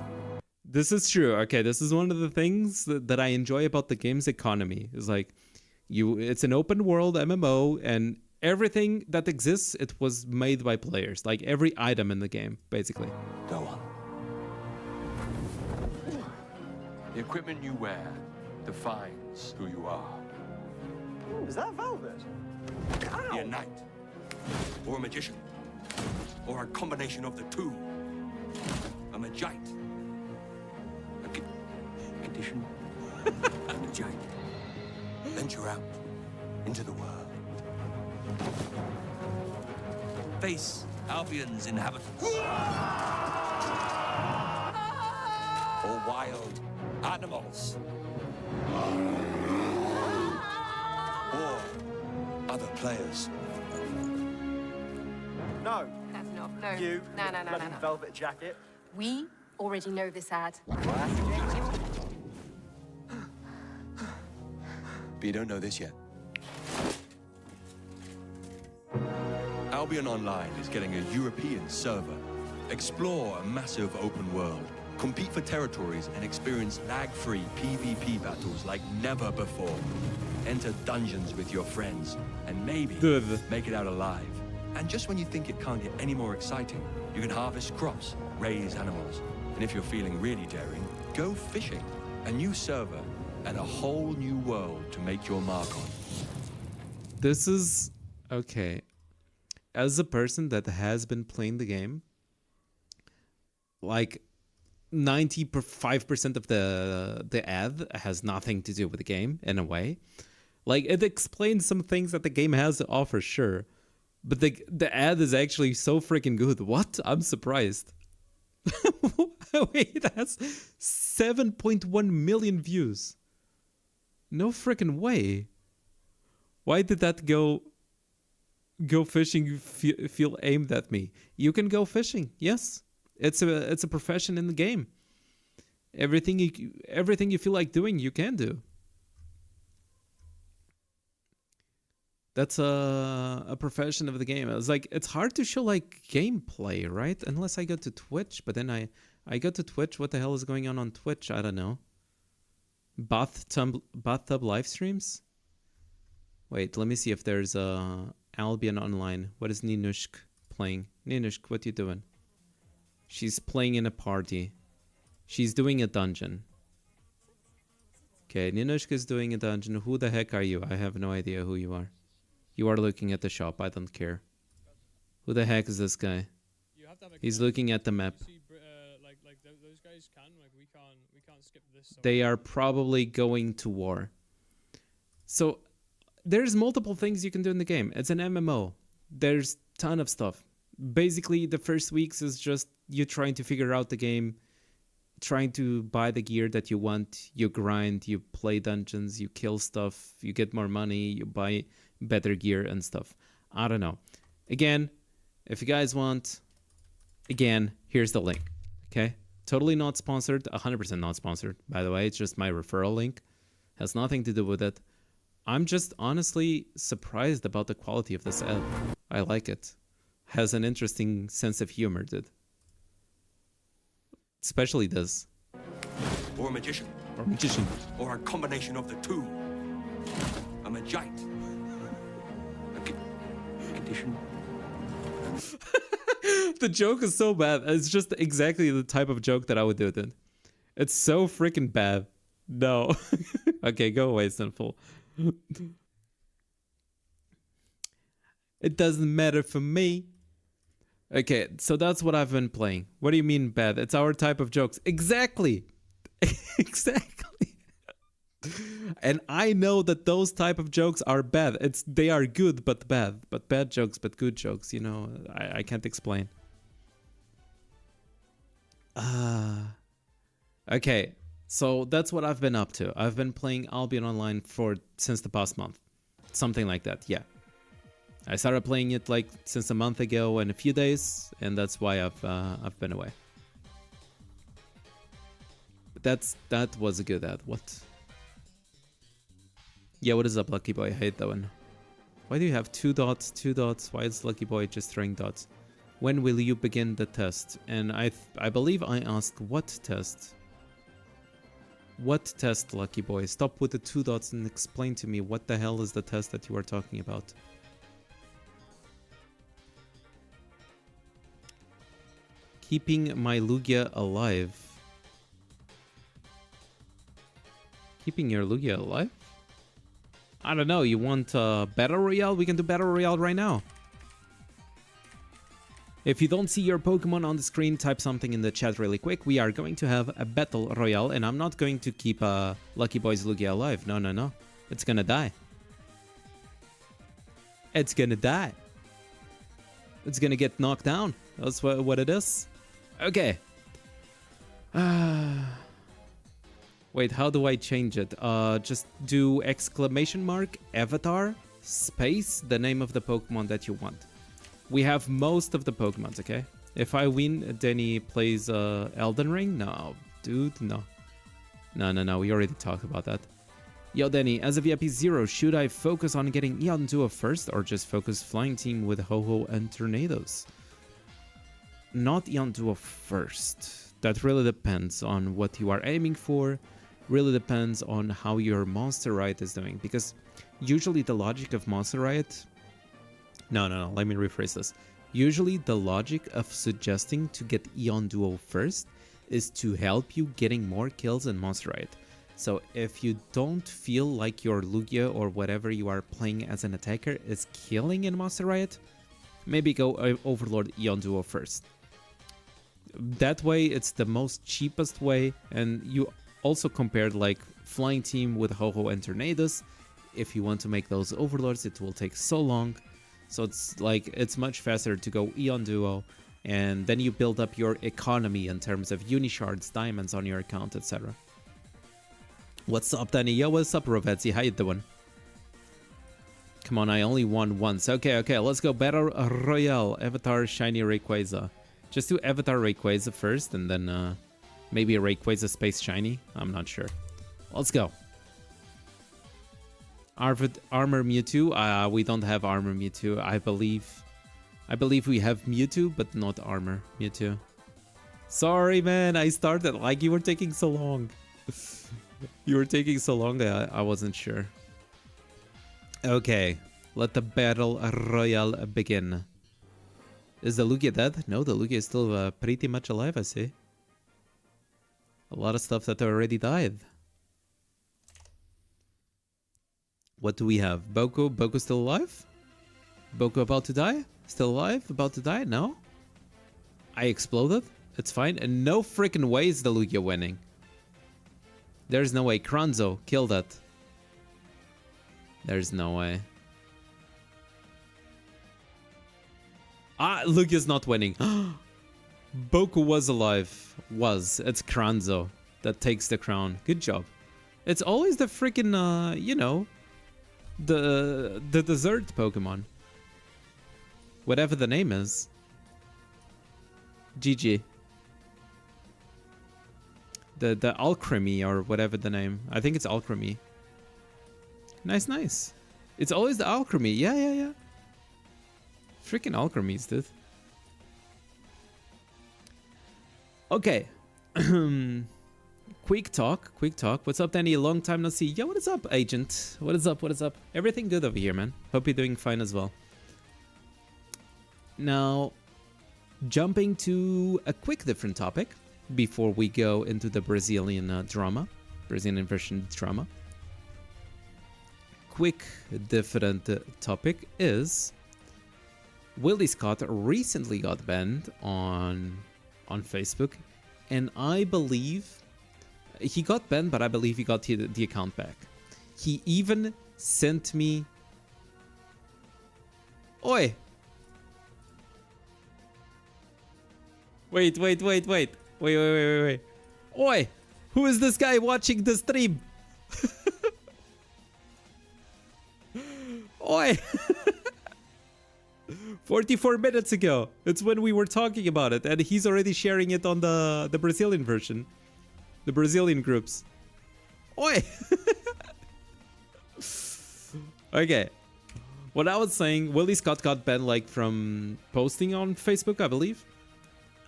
This is true. Okay, this is one of the things that I enjoy about the game's economy. Is like, it's an open world MMO, and everything that exists, it was made by players. Like every item in the game, basically. Go on. The equipment you wear defines who you are. Is that velvet? Be a knight, or a magician, or a combination of the two. A Magite. A condition. A Magite. Venture out into the world. Face Albion's inhabitants. Or wild animals. Or other players. No. That's not. No. You. No. Bloody velvet jacket. We already know this ad. But you don't know this yet. Albion Online is getting a European server. Explore a massive open world. Compete for territories and experience lag-free PvP battles like never before. Enter dungeons with your friends and maybe make it out alive. And just when you think it can't get any more exciting, you can harvest crops, raise animals, and if you're feeling really daring, go fishing. A new server and a whole new world to make your mark on. This is okay. As a person that has been playing the game, like, 95% of the ad has nothing to do with the game in a way. Like, it explains some things that the game has to offer, sure, but the ad is actually so freaking good. What? I'm surprised. Wait, that's 7.1 million views. No freaking way. Why did that go fishing feel aimed at me? You can go fishing, yes. It's a profession in the game. Everything you feel like doing, you can do. That's a profession of the game. It's like, it's hard to show like gameplay, right? Unless I go to Twitch, but then I go to Twitch. What the hell is going on Twitch? I don't know. Bathtub live streams? Wait, let me see if there's Albion online. What is Ninushk playing? Ninushk, what you doing? She's playing in a party. She's doing a dungeon. Okay, Ninushk is doing a dungeon. Who the heck are you? I have no idea who you are. You are looking at the shop. I don't care. Who the heck is this guy? He's looking at the map. Those guys can. Like, we can't skip this. So. They are probably going to war. So there's multiple things you can do in the game. It's an MMO. There's ton of stuff. Basically, the first weeks is just you trying to figure out the game, trying to buy the gear that you want. You grind, you play dungeons, you kill stuff, you get more money, you buy better gear and stuff. I don't know. Again, if you guys want, again, here's the link. Okay? Totally not sponsored, 100% not sponsored, by the way. It's just my referral link. Has nothing to do with it. I'm just honestly surprised about the quality of this ad. I like it. Has an interesting sense of humor, dude. Especially this. Or a magician. Or magician. Or a combination of the two. A magite. Condition. The joke is so bad. It's just exactly the type of joke that I would do then. It's so freaking bad. No. Okay, go away, Sinful. It doesn't matter for me. Okay, so that's what I've been playing. What do you mean bad? It's our type of jokes. Exactly. Exactly. And I know that those type of jokes are bad. They are good but bad. But bad jokes but good jokes, you know. I can't explain. Okay, so that's what I've been up to. I've been playing Albion online since the past month. Something like that, yeah. I started playing it like since a month ago and a few days, and that's why I've been away. But that was a good ad. What? Yeah, what is up, Lucky Boy? I hate that one. Why do you have 2 dots, 2 dots? Why is Lucky Boy just throwing dots? When will you begin the test? And I believe I asked what test? What test, Lucky Boy? Stop with the 2 dots and explain to me what the hell is the test that you are talking about. Keeping my Lugia alive. Keeping your Lugia alive? I don't know, you want Battle Royale? We can do Battle Royale right now. If you don't see your Pokemon on the screen, type something in the chat really quick. We are going to have a Battle Royale, and I'm not going to keep Lucky Boy's Lugia alive. No, no, no. It's gonna die. It's gonna die. It's gonna get knocked down. That's what it is. Okay. Wait, how do I change it? Just do exclamation mark, avatar, space, the name of the Pokemon that you want. We have most of the Pokemons, okay? If I win, Dany plays Elden Ring? No, dude, no. No, we already talked about that. Yo, Dany, as a VIP 0, should I focus on getting Eon Duo first or just focus Flying Team with Ho-Ho and Tornadoes? Not Eon Duo first. That really depends on what you are aiming for. Really depends on how your Monster Riot is doing. Because usually the logic of Monster Riot... No, let me rephrase this. Usually the logic of suggesting to get Eon Duo first is to help you getting more kills in Monster Riot. So if you don't feel like your Lugia or whatever you are playing as an attacker is killing in Monster Riot, maybe go Overlord Eon Duo first. that way it's the most cheapest way, and you also compared like Flying Team with Ho-Oh and Tornadoes. If you want to make those overlords, it will take so long. So it's like, it's much faster to go Eon Duo, and then you build up your economy in terms of Unishards, diamonds on your account, etc. What's up, Dany? Yo, what's up, Rovetzi? How you doing? Come on, I only won once. Okay, let's go. Battle Royale, Avatar, Shiny Rayquaza. Just do Avatar Rayquaza first, and then maybe a Rayquaza Space Shiny. I'm not sure. Let's go. Armor Mewtwo. We don't have Armor Mewtwo. I believe we have Mewtwo, but not Armor Mewtwo. Sorry, man. I started like you were taking so long. You were taking so long that I wasn't sure. Okay, let the battle royale begin. Is the Lugia dead? No, the Lugia is still pretty much alive, I see. A lot of stuff that already died. What do we have? Boko? Boko's still alive? Boko about to die? Still alive? About to die? No? I exploded? It's fine. And no freaking way is the Lugia winning. There's no way. Kranzo, kill that. There's no way. Ah, Lugia's not winning. Boku was alive. It's Kranzo that takes the crown. Good job. It's always the freaking, you know, the dessert Pokemon. Whatever the name is. GG. The Alchemy or whatever the name. I think it's Alchemy. Nice. It's always the Alchemy. Yeah. Freaking Alchemies, dude. Okay. Quick talk. What's up, Dany? Long time no see. Yo, what is up, Agent? What is up? Everything good over here, man. Hope you're doing fine as well. Now, jumping to a quick different topic before we go into the Brazilian Brazilian version drama. Quick different topic is Willie Scott recently got banned on Facebook, and I believe he got banned, but I believe he got the account back. He even sent me... Oi! Wait. Oi! Who is this guy watching the stream? Oi! 44 minutes ago. It's when we were talking about it, and he's already sharing it on the Brazilian version. The Brazilian groups. Oi! Okay. What I was saying, Willie Scott got banned like from posting on Facebook, I believe.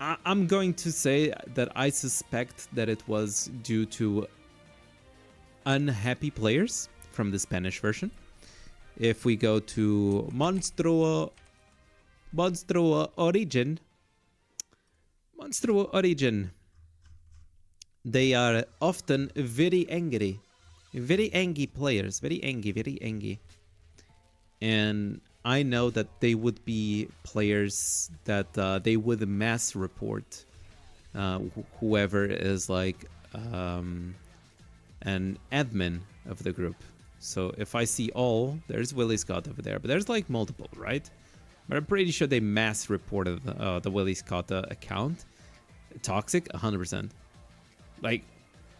I'm going to say that I suspect that it was due to unhappy players from the Spanish version. If we go to Monstruo Origin, they are often very angry players, very angry. And I know that they would be players that they would mass report whoever is like an admin of the group. So if I see all, there's Willie Scott over there, but there's like multiple, right? But I'm pretty sure they mass reported the Willie Scott account. Toxic, 100%. Like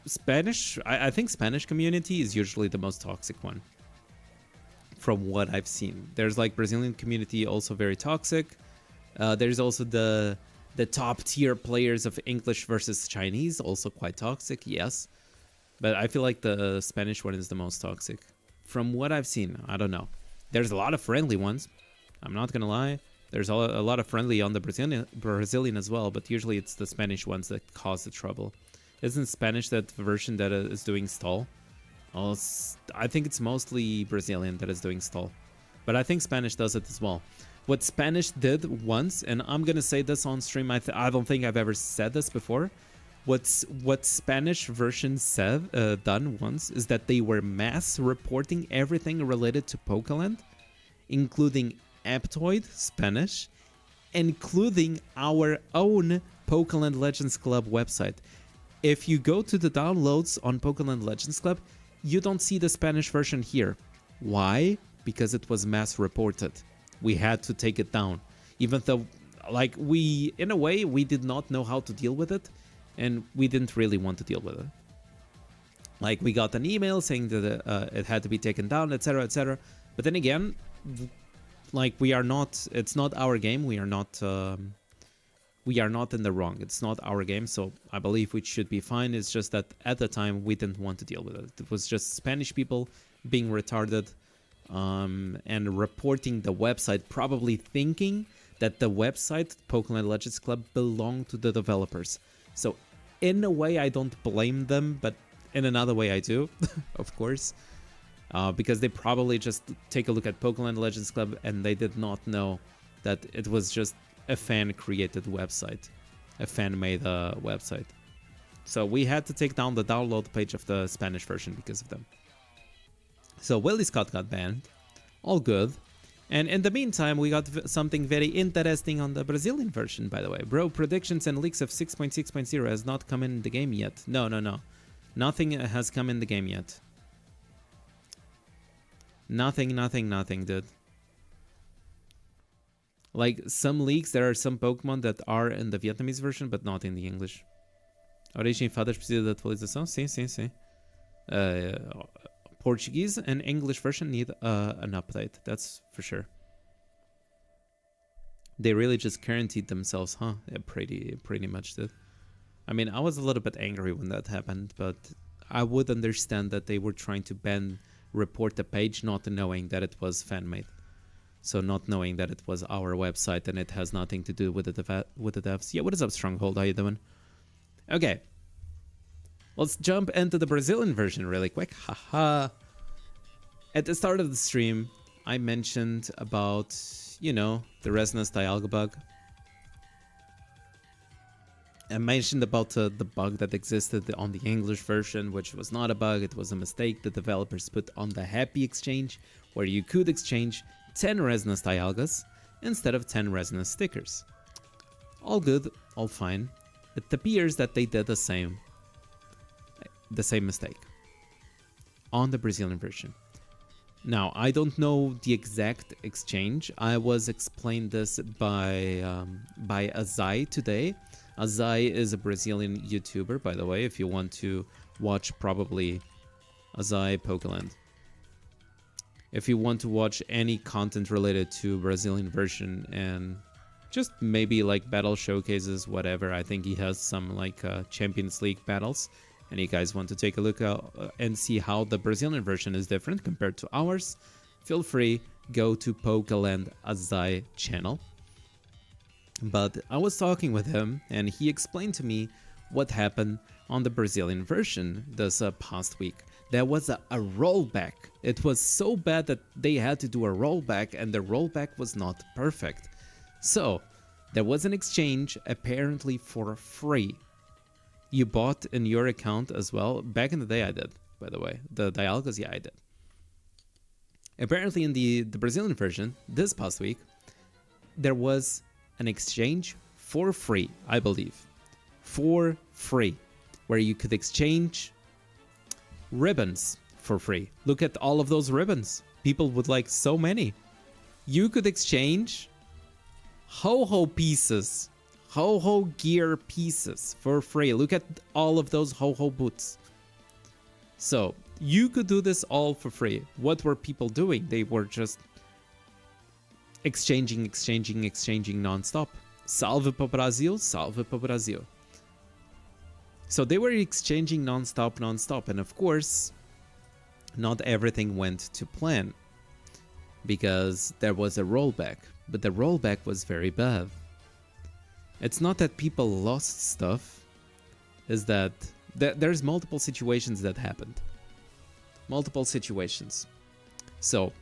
Spanish, I think Spanish community is usually the most toxic one. From what I've seen, there's like Brazilian community also very toxic. There's also the top tier players of English versus Chinese, also quite toxic, yes. But I feel like the Spanish one is the most toxic. From what I've seen, I don't know. There's a lot of friendly ones. I'm not gonna lie. There's a lot of friendly on the Brazilian as well, but usually it's the Spanish ones that cause the trouble. Isn't Spanish that version that is doing stall? I think it's mostly Brazilian that is doing stall. But I think Spanish does it as well. What Spanish did once, and I'm gonna say this on stream, I don't think I've ever said this before. What Spanish version said done once is that they were mass reporting everything related to Pokeland, including Aptoid, Spanish, including our own Pokeland Legends Club website. If you go to the downloads on Pokeland Legends Club, you don't see the Spanish version here. Why? Because it was mass reported. We had to take it down. Even though, like, we, in a way, we did not know how to deal with it, and we didn't really want to deal with it. Like, we got an email saying that it had to be taken down, etc., etc. But then again, like, we are not, it's not our game. We are not in the wrong. It's not our game, so I believe we should be fine. It's just that at the time, we didn't want to deal with it. It was just Spanish people being retarded and reporting the website, probably thinking that the website, Pokeland Legends Club, belonged to the developers. So in a way, I don't blame them, but in another way, I do, of course. Because they probably just take a look at Pokeland Legends Club and they did not know that it was just a fan-created website, a fan-made website. So we had to take down the download page of the Spanish version because of them. So Willie Scott got banned, all good. And in the meantime, we got something very interesting on the Brazilian version, by the way. Bro, predictions and leaks of 6.6.0 has not come in the game yet. No. Nothing has come in the game yet. Nothing, dude. Like, some leaks, there are some Pokemon that are in the Vietnamese version, but not in the English. Origem Fadas precisa de atualização? Sim. Portuguese and English version need an update, that's for sure. They really just guaranteed themselves, huh? Yeah, pretty much did. I mean, I was a little bit angry when that happened, but I would understand that they were trying to report the page, not knowing that it was fan-made. So not knowing that it was our website and it has nothing to do with the devs. Yeah, what is up, Stronghold? How you doing? Okay. Let's jump into the Brazilian version really quick. Haha. At the start of the stream, I mentioned about, you know, the Resonance Dialga bug. I mentioned about the bug that existed on the English version, which was not a bug, it was a mistake the developers put on the Happy Exchange, where you could exchange 10 Resonance Dialgas instead of 10 Resonance stickers. All good, all fine. It appears that they did the same mistake on the Brazilian version. Now, I don't know the exact exchange. I was explained this by Azai today. Azai is a Brazilian YouTuber, by the way, if you want to watch probably Azai Pokeland. If you want to watch any content related to Brazilian version and just maybe like battle showcases, whatever. I think he has some like Champions League battles. And you guys want to take a look and see how the Brazilian version is different compared to ours, feel free, go to Pokeland Azai channel. But I was talking with him and he explained to me what happened on the Brazilian version this past week. There was a rollback. It was so bad that they had to do a rollback and the rollback was not perfect. So there was an exchange apparently for free. You bought in your account as well. Back in the day I did, by the way. The Dialgas, yeah, I did. Apparently in the Brazilian version, this past week, there was an exchange for free, I believe. For free. Where you could exchange ribbons for free. Look at all of those ribbons. People would like so many. You could exchange ho-ho pieces. Ho-ho gear pieces for free. Look at all of those ho-ho boots. So, you could do this all for free. What were people doing? They were just exchanging non-stop. Salve pro Brasil, salve pro Brasil. So they were exchanging non-stop. And of course, not everything went to plan. Because there was a rollback. But the rollback was very bad. It's not that people lost stuff, is that there's multiple situations that happened. Multiple situations. So,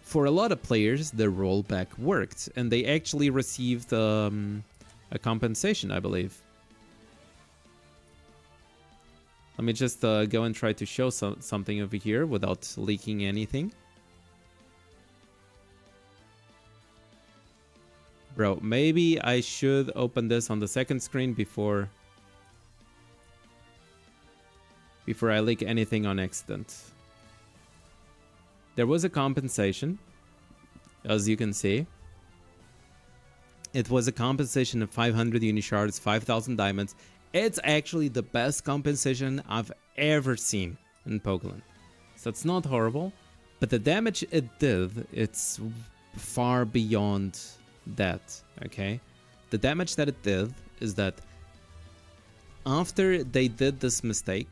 for a lot of players, the rollback worked, and they actually received a compensation, I believe. Let me just go and try to show something over here without leaking anything. Bro, maybe I should open this on the second screen before I leak anything on accident. There was a compensation, as you can see. It was a compensation of 500 Unishards, 5,000 diamonds. It's actually the best compensation I've ever seen in Pokeland. So it's not horrible, but the damage it did, it's far beyond that, okay? The damage that it did is that after they did this mistake,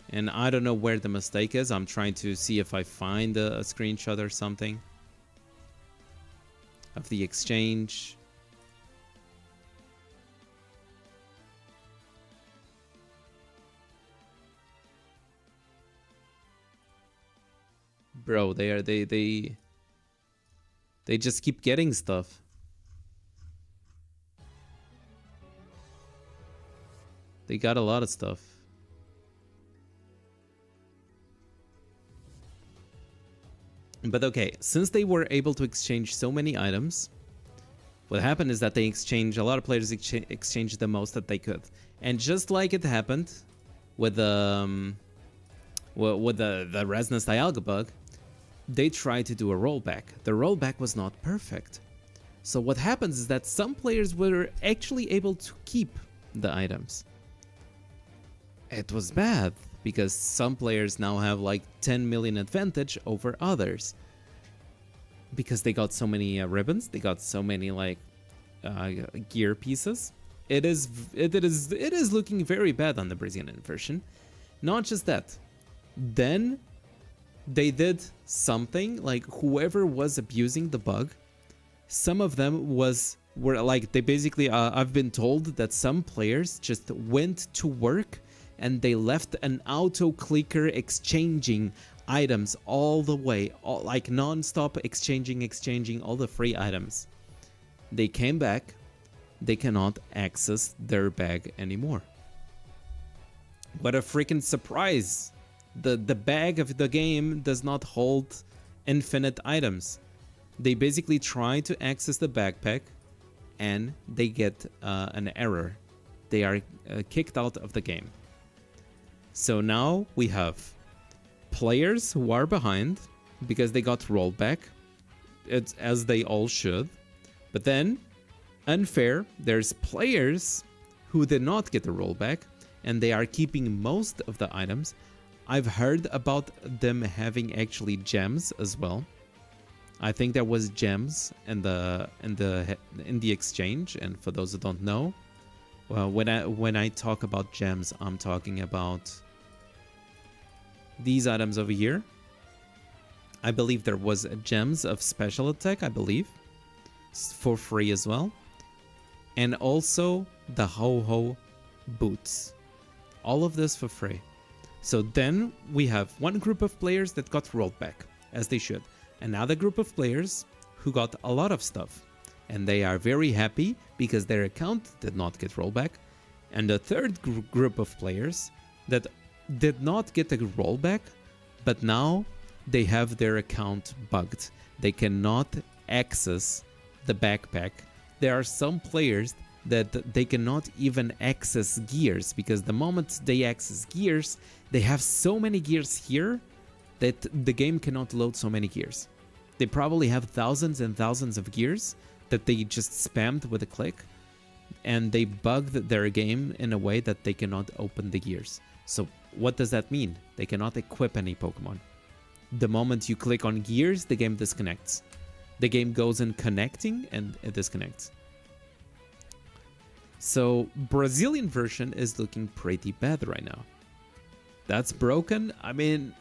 and I don't know where the mistake is. I'm trying to see if I find a screenshot or something of the exchange. Bro, they just keep getting stuff. They got a lot of stuff. But okay, since they were able to exchange so many items, what happened is that they exchanged, a lot of players exchanged the most that they could. And just like it happened with the Resonance Dialga bug, they tried to do a rollback. The rollback was not perfect. So what happens is that some players were actually able to keep the items. It was bad, because some players now have like 10 million advantage over others. Because they got so many ribbons, they got so many like gear pieces. It is looking very bad on the Brazilian version. Not just that. Then they did something like whoever was abusing the bug, some of them were like, they basically I've been told that some players just went to work and they left an auto clicker exchanging items all the way, like non-stop exchanging all the free items. They came back, they cannot access their bag anymore. What a freaking surprise! The bag of the game does not hold infinite items. They basically try to access the backpack and they get an error. They are kicked out of the game. So now we have players who are behind because they got rollback, it's as they all should. But then, unfair, there's players who did not get the rollback and they are keeping most of the items. I've heard about them having actually gems as well. I think there was gems in the exchange, and for those who don't know, well, when I talk about gems, I'm talking about these items over here. I believe there was gems of special attack, I believe, for free as well. And also the ho-ho boots. All of this for free. So then we have one group of players that got rolled back, as they should. Another group of players who got a lot of stuff. And they are very happy because their account did not get rollback. And a third group of players that did not get a rollback, but now they have their account bugged. They cannot access the backpack. There are some players that they cannot even access gears, because the moment they access gears, they have so many gears here that the game cannot load so many gears. They probably have thousands and thousands of gears that they just spammed with a click, and they bugged their game in a way that they cannot open the gears. So what does that mean? They cannot equip any Pokemon. The moment you click on gears, the game disconnects. The game goes in connecting and it disconnects. So Brazilian version is looking pretty bad right now. That's broken. I mean,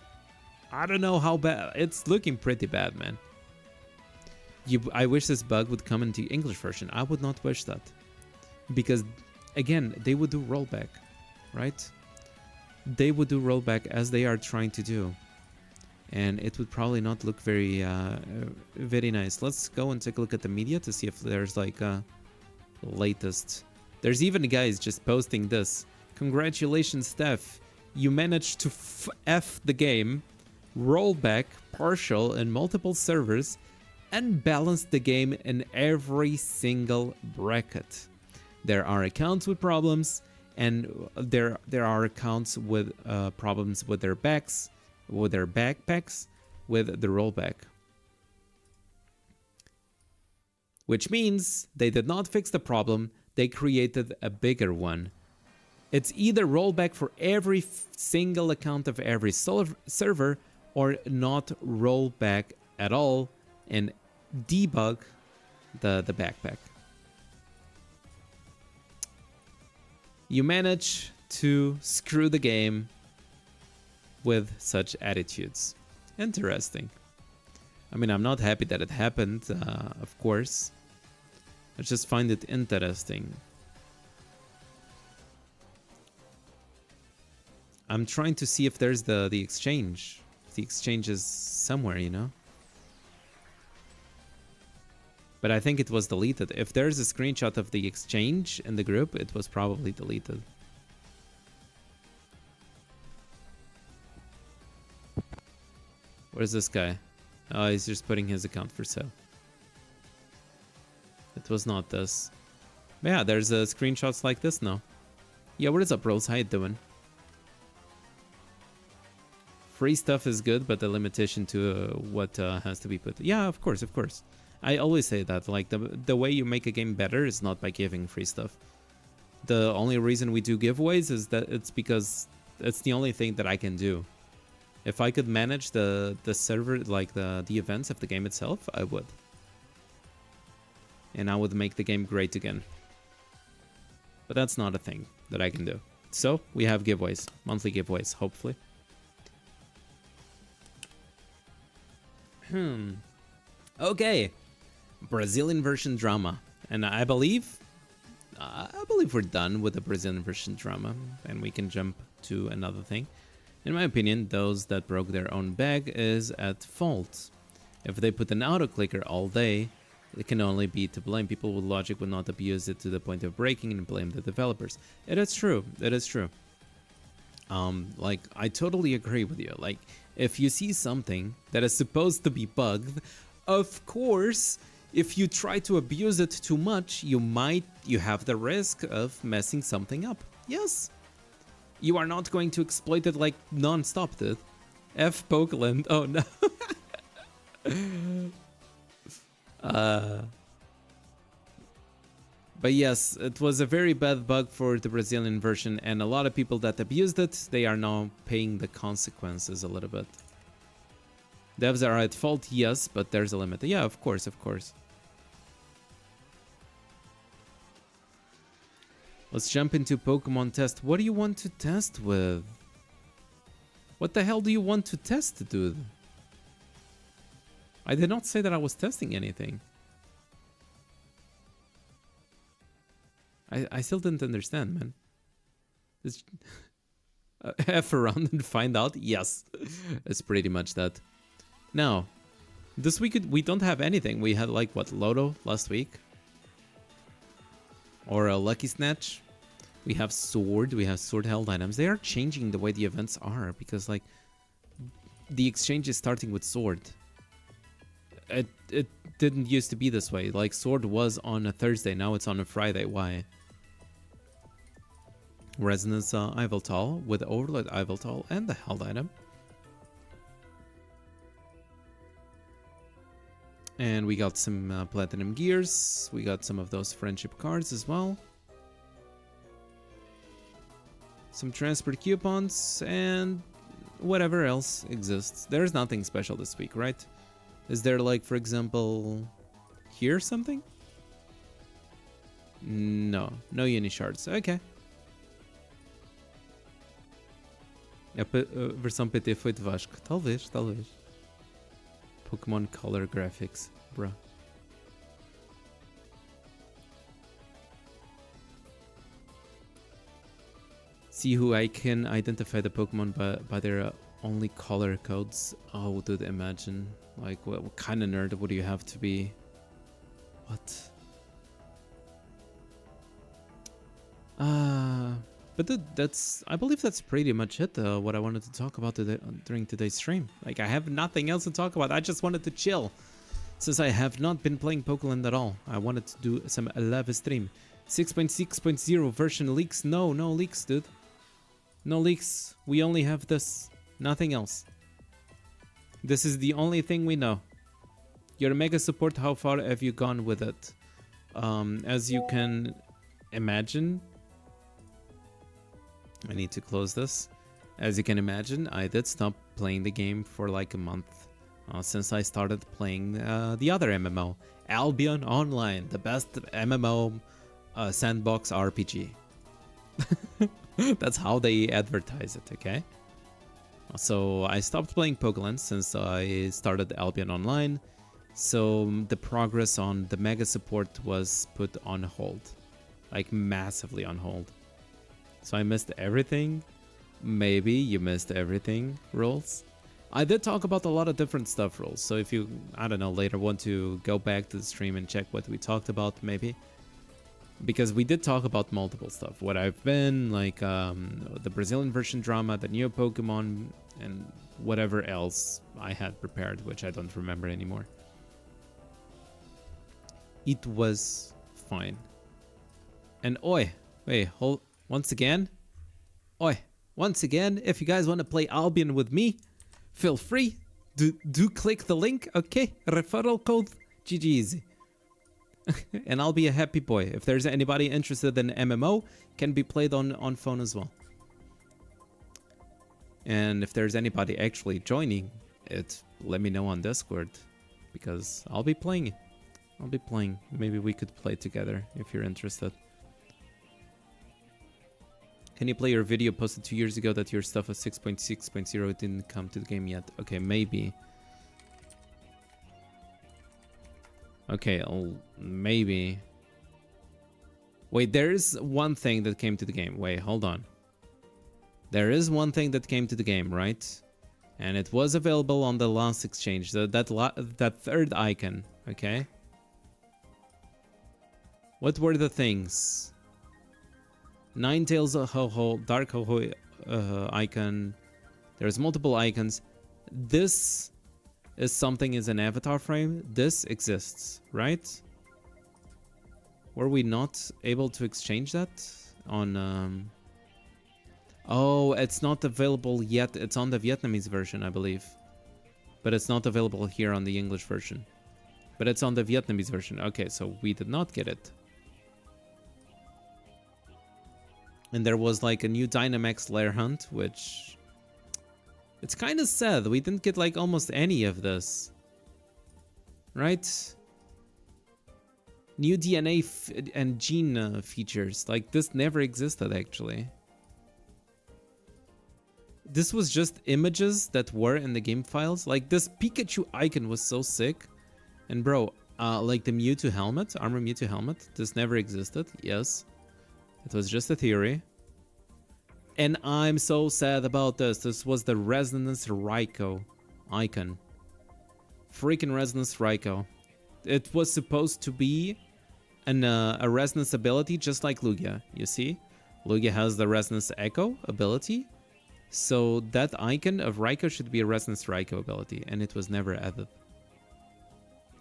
I don't know how bad. It's looking pretty bad, man. I wish this bug would come into English version. I would not wish that. Because, again, they would do rollback, right? They would do rollback as they are trying to do. And it would probably not look very nice. Let's go and take a look at the media to see if there's like a latest. There's even guys just posting this. Congratulations, Steph. You managed to F the game, rollback, partial, and multiple servers, and balance the game in every single bracket. There are accounts with problems, and there are accounts with problems with their backs, with their backpacks, with the rollback. Which means they did not fix the problem, they created a bigger one. It's either rollback for every single account of every server, or not rollback at all and debug the backpack. You manage to screw the game with such attitudes. Interesting. I mean, I'm not happy that it happened, of course. I just find it interesting. I'm trying to see if there's the exchange. The exchange is somewhere, you know? But I think it was deleted. If there's a screenshot of the exchange in the group, it was probably deleted. Where's this guy? Oh, he's just putting his account for sale. It was not this. But yeah, there's screenshots like this now. Yeah, what is up, bros? How you doing? Free stuff is good, but the limitation to what has to be put. Yeah, of course, of course. I always say that, like, the way you make a game better is not by giving free stuff. The only reason we do giveaways is that it's because it's the only thing that I can do. If I could manage the server, like the events of the game itself, I would. And I would make the game great again. But that's not a thing that I can do. So, we have giveaways. Monthly giveaways, hopefully. Okay. Brazilian version drama. And I believe we're done with the Brazilian version drama. And we can jump to another thing. In my opinion, those that broke their own bag is at fault. If they put an auto-clicker all day, it can only be to blame. People with logic would not abuse it to the point of breaking and blame the developers. It is true. It is true. Like, I totally agree with you. Like, if you see something that is supposed to be bugged, of course, if you try to abuse it too much, you have the risk of messing something up. Yes. You are not going to exploit it like non-stop, dude. F Pokeland. Oh no. But yes, it was a very bad bug for the Brazilian version, and a lot of people that abused it, they are now paying the consequences a little bit. Devs are at fault, yes, but there's a limit. Yeah, of course, of course. Let's jump into Pokemon test. What do you want to test with? What the hell do you want to test, dude? I did not say that I was testing anything. I still didn't understand, man. Just F around and find out? Yes. It's pretty much that. Now, this week we don't have anything. We had, like, what, Loto last week? Or a Lucky Snatch. We have Sword. We have Sword held items. They are changing the way the events are because, like, the exchange is starting with Sword. It didn't used to be this way. Like, Sword was on a Thursday. Now it's on a Friday. Why? Resonance Yveltal with Overload Yveltal and the held item. And we got some Platinum Gears. We got some of those friendship cards as well. Some transport coupons and whatever else exists. There's nothing special this week, right? Is there, like, for example, here something? No. No uni shards. Okay. A versão PT foi de Vasco. Talvez, talvez. Pokémon Color Graphics, bruh. See who I can identify the Pokemon by their only color codes. Oh, dude, imagine. Like, what kind of nerd would you have to be? What? But that's, I believe that's pretty much it, what I wanted to talk about today, during today's stream. Like, I have nothing else to talk about. I just wanted to chill. since I have not been playing Pokeland at all. I wanted to do some live stream. 6.6.0 version leaks. No leaks, dude. No leaks. We only have this. Nothing else. This is the only thing we know. Your mega support, how far have you gone with it? As you can imagine, I need to close this. As you can imagine, I did stop playing the game for like a month since I started playing the other MMO, Albion Online, the best MMO sandbox RPG. That's how they advertise it, okay? So I stopped playing Pokeland since I started Albion Online. So the progress on the mega support was put on hold, like massively on hold. So I missed everything. Maybe you missed everything, Rules. I did talk about a lot of different stuff, Rules. So if you, I don't know, later want to go back to the stream and check what we talked about, maybe. Because we did talk about multiple stuff. What I've been, like the Brazilian version drama, the new Pokemon, and whatever else I had prepared, which I don't remember anymore. It was fine. And oi, wait, hold, once again, once again, if you guys want to play Albion with me, feel free. Do click the link, okay? Referral code, GG easy. And I'll be a happy boy. If there's anybody interested in MMO, can be played on phone as well. And if there's anybody actually joining it, let me know on Discord, because I'll be playing it. I'll be playing. Maybe we could play together if you're interested. Can you play your video posted 2 years ago that your stuff was 6.6.0 didn't come to the game yet? Okay, maybe. Okay, maybe. Wait, there is one thing that came to the game. Wait, hold on. There is one thing that came to the game, right? And it was available on the last exchange. That third icon, okay? What were the things? Ninetales Ho-Ho, Dark Ho-Ho icon. There's multiple icons. This is something is an avatar frame. This exists, right? Were we not able to exchange that on... Oh, it's not available yet. It's on the Vietnamese version, I believe. But it's not available here on the English version. But it's on the Vietnamese version. Okay, so we did not get it. And there was like a new Dynamax Lair Hunt, which... It's kind of sad. We didn't get like almost any of this. Right? New DNA and gene features. Like this never existed actually. This was just images that were in the game files. Like this Pikachu icon was so sick. And bro, like the Mewtwo helmet, Armor Mewtwo helmet, this never existed. Yes. It was just a theory. And I'm so sad about this. This was the Resonance Raikou icon. Freaking Resonance Raikou. It was supposed to be a Resonance ability just like Lugia, you see? Lugia has the Resonance Echo ability. So that icon of Raikou should be a Resonance Raikou ability. And it was never added.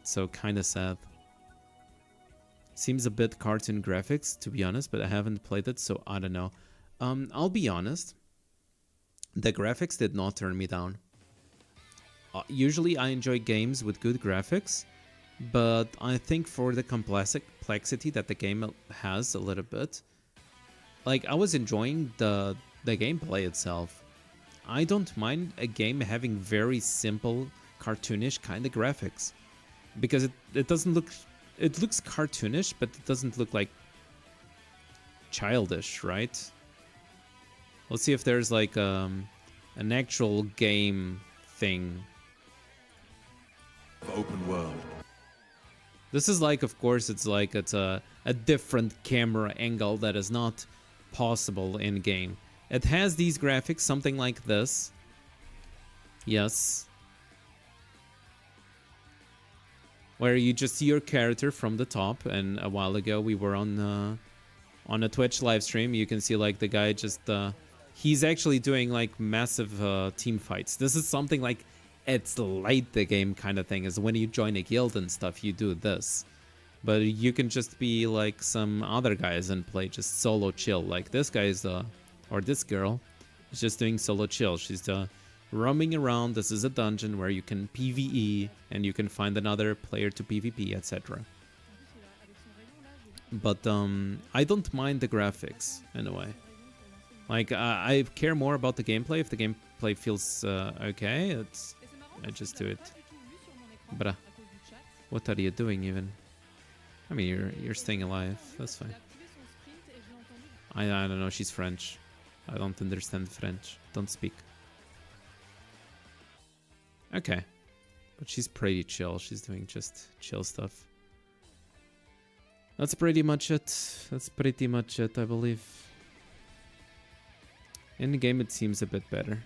So kinda sad. Seems a bit cartoon graphics, to be honest, but I haven't played it, so I don't know. I'll be honest. The graphics did not turn me down. Usually I enjoy games with good graphics, but I think for the complexity that the game has a little bit, like I was enjoying the gameplay itself. I don't mind a game having very simple, cartoonish kind of graphics, because it doesn't look... It looks cartoonish, but it doesn't look like childish, right? Let's see if there's like an actual game thing. Open world. This is like, of course, it's a different camera angle that is not possible in game. It has these graphics, something like this. Yes. Where you just see your character from the top, and a while ago we were on a Twitch live stream. You can see like the guy just he's actually doing like massive team fights. This is something like it's late the game kind of thing. Is when you join a guild and stuff, you do this. But you can just be like some other guys and play just solo chill. Like this guy is or this girl is just doing solo chill. She's roaming around. This is a dungeon where you can PvE and you can find another player to PvP, etc. But I don't mind the graphics in a way. Like I care more about the gameplay. If the gameplay feels okay, I just do it. But what are you doing even? I mean, you're staying alive. That's fine. I don't know. She's French. I don't understand French. Don't speak. Okay. But she's pretty chill. She's doing just chill stuff. That's pretty much it. That's pretty much it, I believe. In the game, it seems a bit better.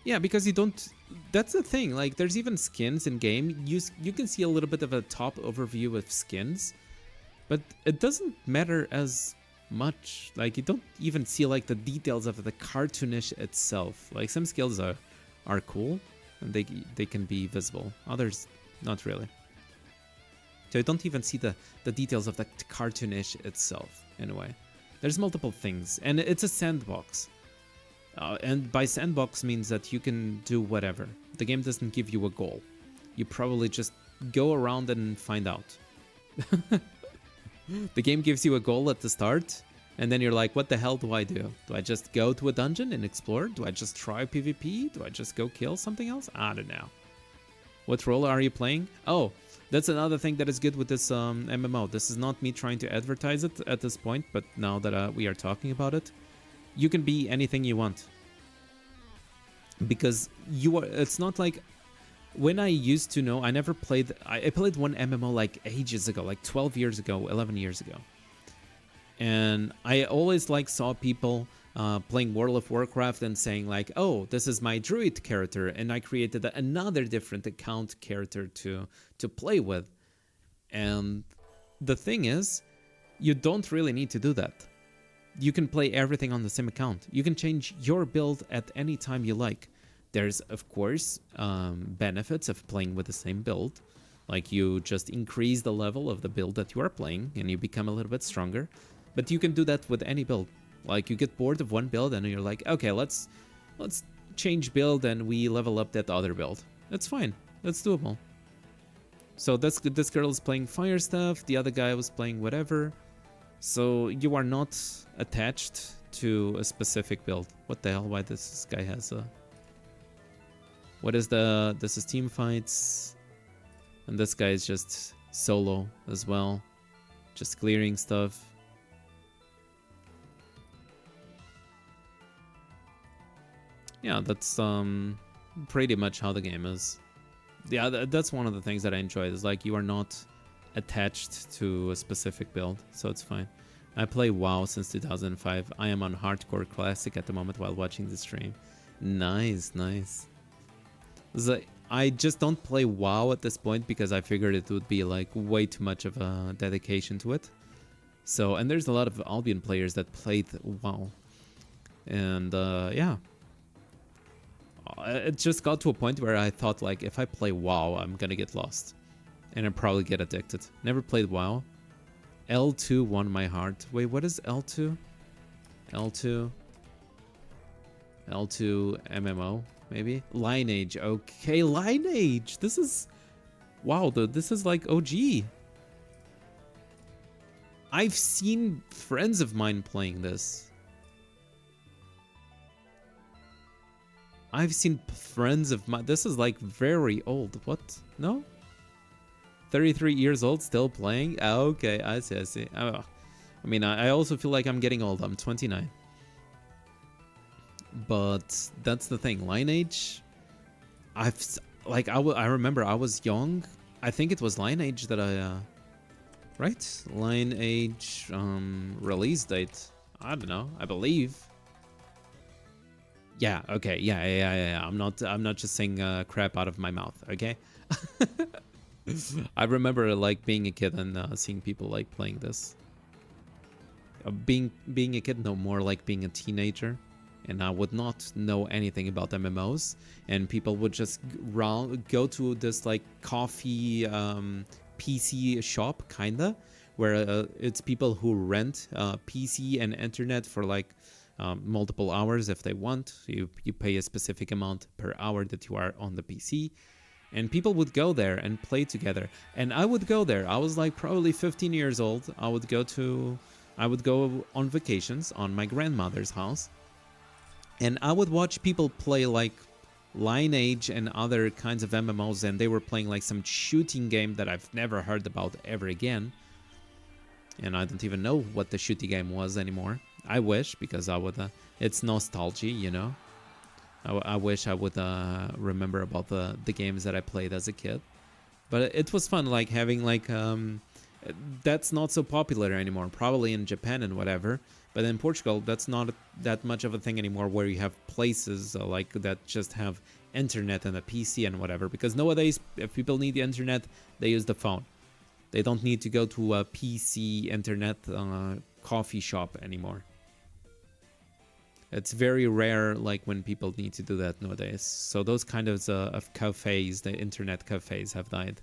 Yeah, because you don't... That's the thing. Like, there's even skins in game. You can see a little bit of a top overview of skins. But it doesn't matter as much. Like, you don't even see, like, the details of the cartoonish itself. Like, some skills are cool. And they can be visible. Others, not really. So you don't even see the details of the cartoonish itself, in a way. There's multiple things. And it's a sandbox. And by sandbox means that you can do whatever. The game doesn't give you a goal. You probably just go around and find out. The game gives you a goal at the start, and then you're like, what the hell do I do? Do I just go to a dungeon and explore? Do I just try PvP? Do I just go kill something else? I don't know. What role are you playing? Oh, that's another thing that is good with this MMO. This is not me trying to advertise it at this point, but now that we are talking about it, you can be anything you want. Because it's not like when I used to know, I never played, I played one MMO like ages ago, like 12 years ago, 11 years ago. And I always like saw people playing World of Warcraft and saying like, oh, this is my druid character, and I created another different account character to play with. And the thing is, you don't really need to do that. You can play everything on the same account. You can change your build at any time you like. There's, of course, benefits of playing with the same build. Like you just increase the level of the build that you are playing and you become a little bit stronger. But you can do that with any build. Like you get bored of one build and you're like, okay, let's change build and we level up that other build. That's fine. That's doable. So this girl is playing fire stuff. The other guy was playing whatever. So you are not attached to a specific build. What the hell? Why this guy has a... What is the... This is team fights. And this guy is just solo as well. Just clearing stuff. Yeah, that's pretty much how the game is. Yeah, that's one of the things that I enjoy. Is like you are not attached to a specific build, so it's fine. I play WoW since 2005. I am on Hardcore Classic at the moment while watching the stream. Nice, nice. I just don't play WoW at this point because I figured it would be like way too much of a dedication to it. So, and there's a lot of Albion players that played WoW. And yeah. It just got to a point where I thought like, if I play WoW, I'm gonna get lost. And I'd probably get addicted. Never played WoW. L2 won my heart. Wait, what is L2? L2 MMO, maybe? Lineage. Okay, Lineage. This is... Wow, dude, this is like OG. I've seen friends of mine playing this. I've seen friends of mine... This is like very old. What? No? 33 years old, still playing? Oh, okay, I see, I see. I mean, I also feel like I'm getting old. I'm 29. But that's the thing. Lineage, I remember I was young. I think it was Lineage that I... right? Lineage release date. I don't know. I believe. Yeah, okay. Yeah. I'm not just saying crap out of my mouth, okay? I remember like being a kid and seeing people like playing this. Being a kid, no, more like being a teenager. and I would not know anything about MMOs, and people would just go to this like coffee PC shop kinda, where it's people who rent PC and internet for like multiple hours if they want. You pay a specific amount per hour that you are on the PC, and people would go there and play together. And I would go there. I was like probably 15 years old. I would go on vacations on my grandmother's house, and I would watch people play like Lineage and other kinds of MMOs, and they were playing like some shooting game that I've never heard about ever again. And I don't even know what the shooting game was anymore. I wish, because I would. It's nostalgia, you know. I wish I would remember about the games that I played as a kid. But it was fun, like having like that's not so popular anymore. Probably in Japan and whatever. But in Portugal, that's not that much of a thing anymore, where you have places like that just have internet and a PC and whatever. Because nowadays, if people need the internet, they use the phone. They don't need to go to a PC internet coffee shop anymore. It's very rare, like when people need to do that nowadays. So those kind of cafes, the internet cafes, have died.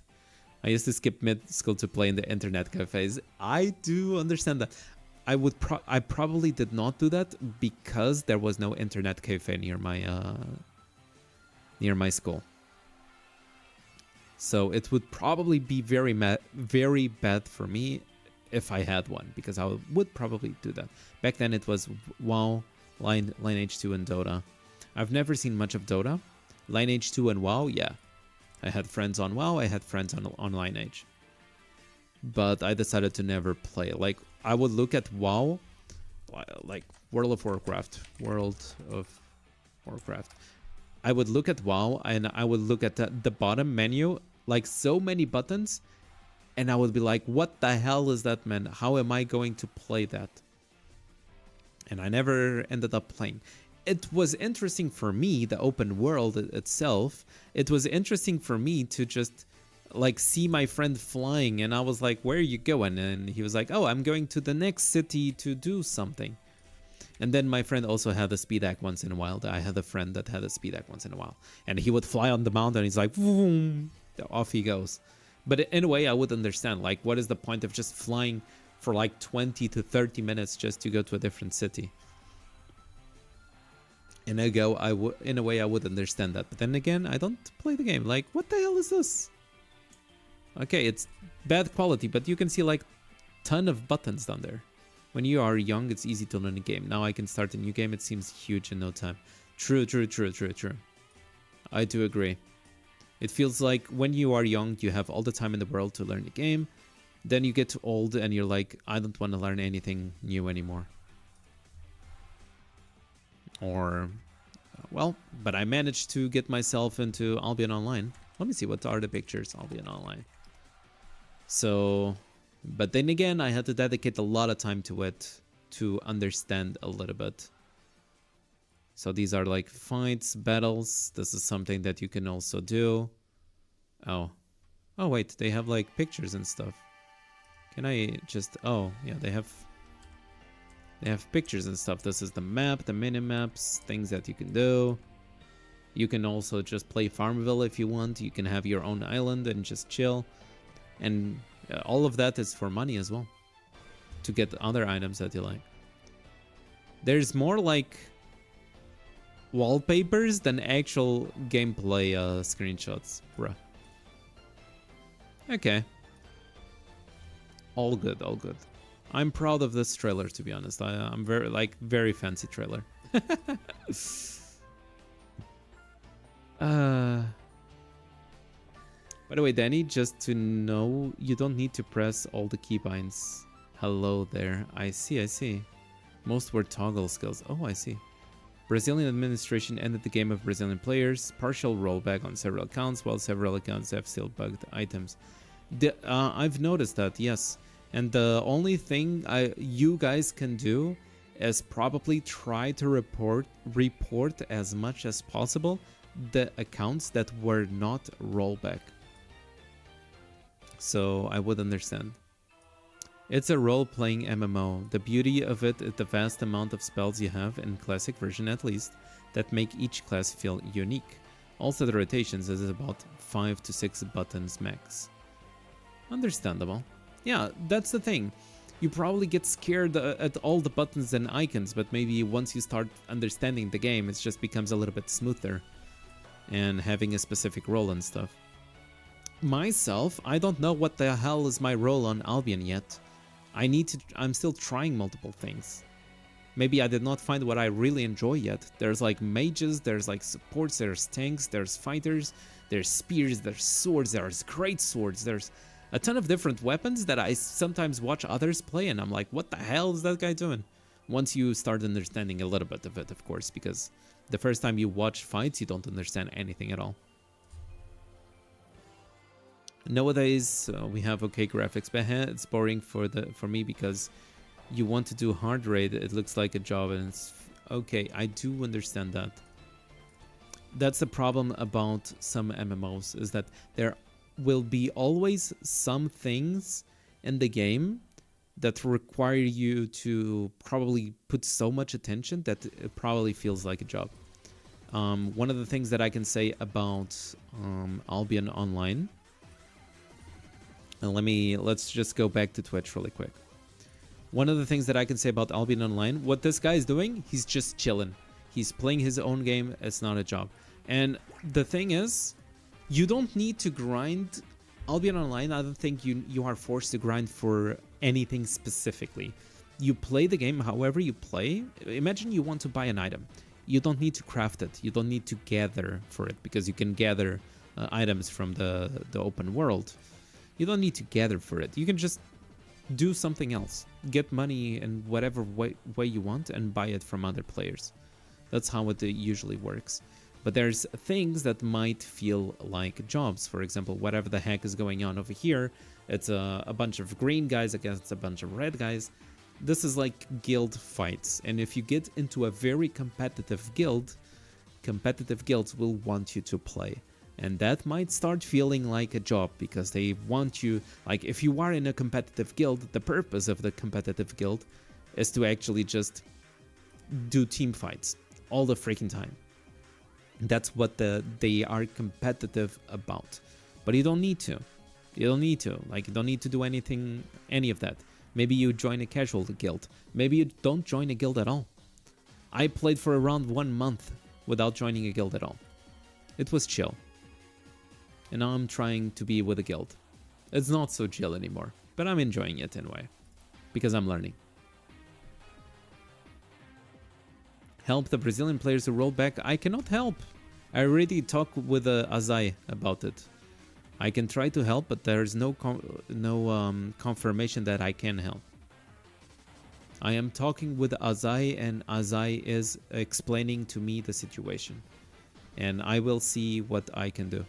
I used to skip mid-school to play in the internet cafes. I do understand that. I probably did not do that because there was no internet cafe near my school. So it would probably be very bad for me if I had one, because I would probably do that. Back then it was WoW, Lineage 2 and Dota. I've never seen much of Dota. Lineage 2 and WoW, yeah. I had friends on WoW, I had friends on Lineage. But I decided to never play. Like, I would look at WoW, like World of Warcraft. I would look at WoW and I would look at the bottom menu, like so many buttons, and I would be like, what the hell is that, man? How am I going to play that? And I never ended up playing. It was interesting for me, the open world itself. It was interesting for me to just like see my friend flying, and I was like, where are you going? And he was like, oh, I'm going to the next city to do something. And then my friend also had a speed act once in a while. I had a friend that had a speed act once in a while, and he would fly on the mountain. He's like, boom, off he goes. But in a way, I would understand, like, what is the point of just flying for like 20 to 30 minutes just to go to a different city? In a way, I would understand that. But then again, I don't play the game. Like, what the hell is this? Okay, it's bad quality, but you can see like ton of buttons down there. When you are young, it's easy to learn a game. Now I can start a new game. It seems huge in no time. True. I do agree. It feels like when you are young, you have all the time in the world to learn the game. Then you get old and you're like, I don't want to learn anything new anymore. Or, well, but I managed to get myself into Albion Online. Let me see, what are the pictures? Albion Online. So, but then again, I had to dedicate a lot of time to it to understand a little bit. So these are like fights, battles. This is something that you can also do. Oh wait, they have like pictures and stuff. Can I just, oh yeah, they have pictures and stuff. This is the map, the mini maps, things that you can do. You can also just play Farmville if you want. You can have your own island and just chill. And all of that is for money as well, to get other items that you like. There's more like wallpapers than actual gameplay screenshots, bruh. Okay. All good. I'm proud of this trailer, to be honest. I'm very fancy trailer. By the way, Dany, just to know, you don't need to press all the keybinds. Hello there. I see. Most were toggle skills. Oh, I see. Brazilian administration ended the game of Brazilian players. Partial rollback on several accounts, while several accounts have still bugged items. I've noticed that, yes. And the only thing you guys can do is probably try to report as much as possible the accounts that were not rollback. So I would understand. It's a role-playing MMO. The beauty of it is the vast amount of spells you have, in classic version at least, that make each class feel unique. Also, the rotations is about 5 to 6 buttons max. Understandable. Yeah, that's the thing. You probably get scared at all the buttons and icons, but maybe once you start understanding the game, it just becomes a little bit smoother and having a specific role and stuff. Myself, I don't know what the hell is my role on Albion yet. I'm still trying multiple things. Maybe I did not find what I really enjoy yet. There's like mages, there's like supports, there's tanks, there's fighters, there's spears, there's swords, there's great swords, there's a ton of different weapons that I sometimes watch others play and I'm like, what the hell is that guy doing? Once you start understanding a little bit of it, of course, because the first time you watch fights, you don't understand anything at all. Nowadays, we have okay graphics, but it's boring for me because you want to do hard raid, it looks like a job, and it's okay, I do understand that. That's the problem about some MMOs, is that there will be always some things in the game that require you to probably put so much attention that it probably feels like a job. One of the things that I can say about Albion Online, and let's just go back to Twitch really quick. One of the things that I can say about Albion Online, what this guy is doing, he's just chilling. He's playing his own game, it's not a job. And the thing is, you don't need to grind. Albion Online, I don't think you are forced to grind for anything specifically. You play the game however you play. Imagine you want to buy an item. You don't need to craft it. You don't need to gather for it, because you can gather items from the open world. You don't need to gather for it. You can just do something else. Get money in whatever way you want and buy it from other players. That's how it usually works. But there's things that might feel like jobs. For example, whatever the heck is going on over here, it's a bunch of green guys against a bunch of red guys. This is like guild fights. And if you get into a very competitive guild, competitive guilds will want you to play. And that might start feeling like a job, because they want you, like if you are in a competitive guild, the purpose of the competitive guild is to actually just do team fights all the freaking time. That's what they are competitive about. But you don't need to. You don't need to. Like, you don't need to do any of that. Maybe you join a casual guild. Maybe you don't join a guild at all. I played for around 1 month without joining a guild at all. It was chill. And now I'm trying to be with a guild. It's not so chill anymore, but I'm enjoying it anyway, because I'm learning. Help the Brazilian players who roll back. I cannot help. I already talked with Azai about it. I can try to help, but there's no confirmation that I can help. I am talking with Azai, and Azai is explaining to me the situation. And I will see what I can do.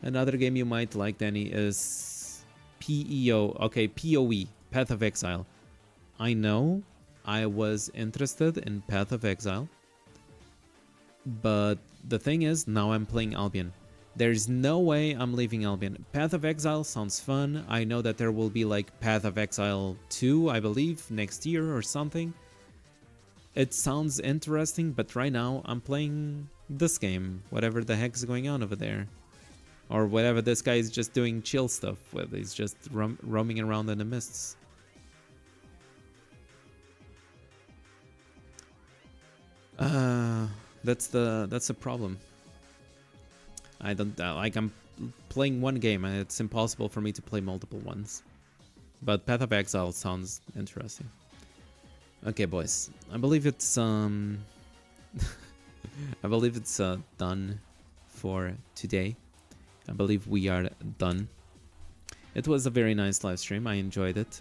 Another game you might like, Dany, is PEO. Okay, PoE, Path of Exile. I know I was interested in Path of Exile, but the thing is, now I'm playing Albion. There's no way I'm leaving Albion. Path of Exile sounds fun. I know that there will be like Path of Exile 2, I believe, next year or something. It sounds interesting, but right now I'm playing this game, whatever the heck is going on over there. Or whatever this guy is just doing chill stuff with. He's just roaming around in the mists. That's the problem. I don't like, I'm playing one game and it's impossible for me to play multiple ones. But Path of Exile sounds interesting. Okay, boys. I believe it's I believe it's done for today. I believe we are done. It was a very nice live stream. I enjoyed it.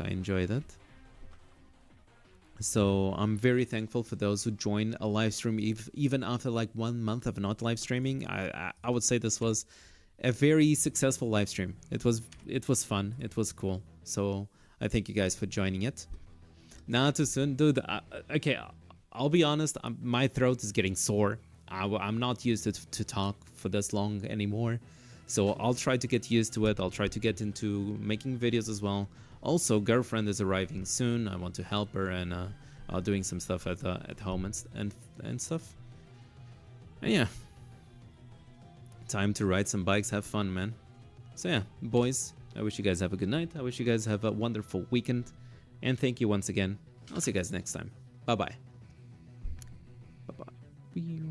So I'm very thankful for those who joined a live stream even after like 1 month of not live streaming. I would say this was a very successful live stream. It was fun. It was cool. So I thank you guys for joining it. Not too soon, dude. Okay, I'll be honest. My throat is getting sore. I'm not used to talk for this long anymore. So I'll try to get used to it. I'll try to get into making videos as well. Also, girlfriend is arriving soon. I want to help her and doing some stuff at home and stuff. And yeah, time to ride some bikes, have fun, man. So yeah, boys, I wish you guys have a good night. I wish you guys have a wonderful weekend, and thank you once again. I'll see you guys next time. Bye bye. Bye bye.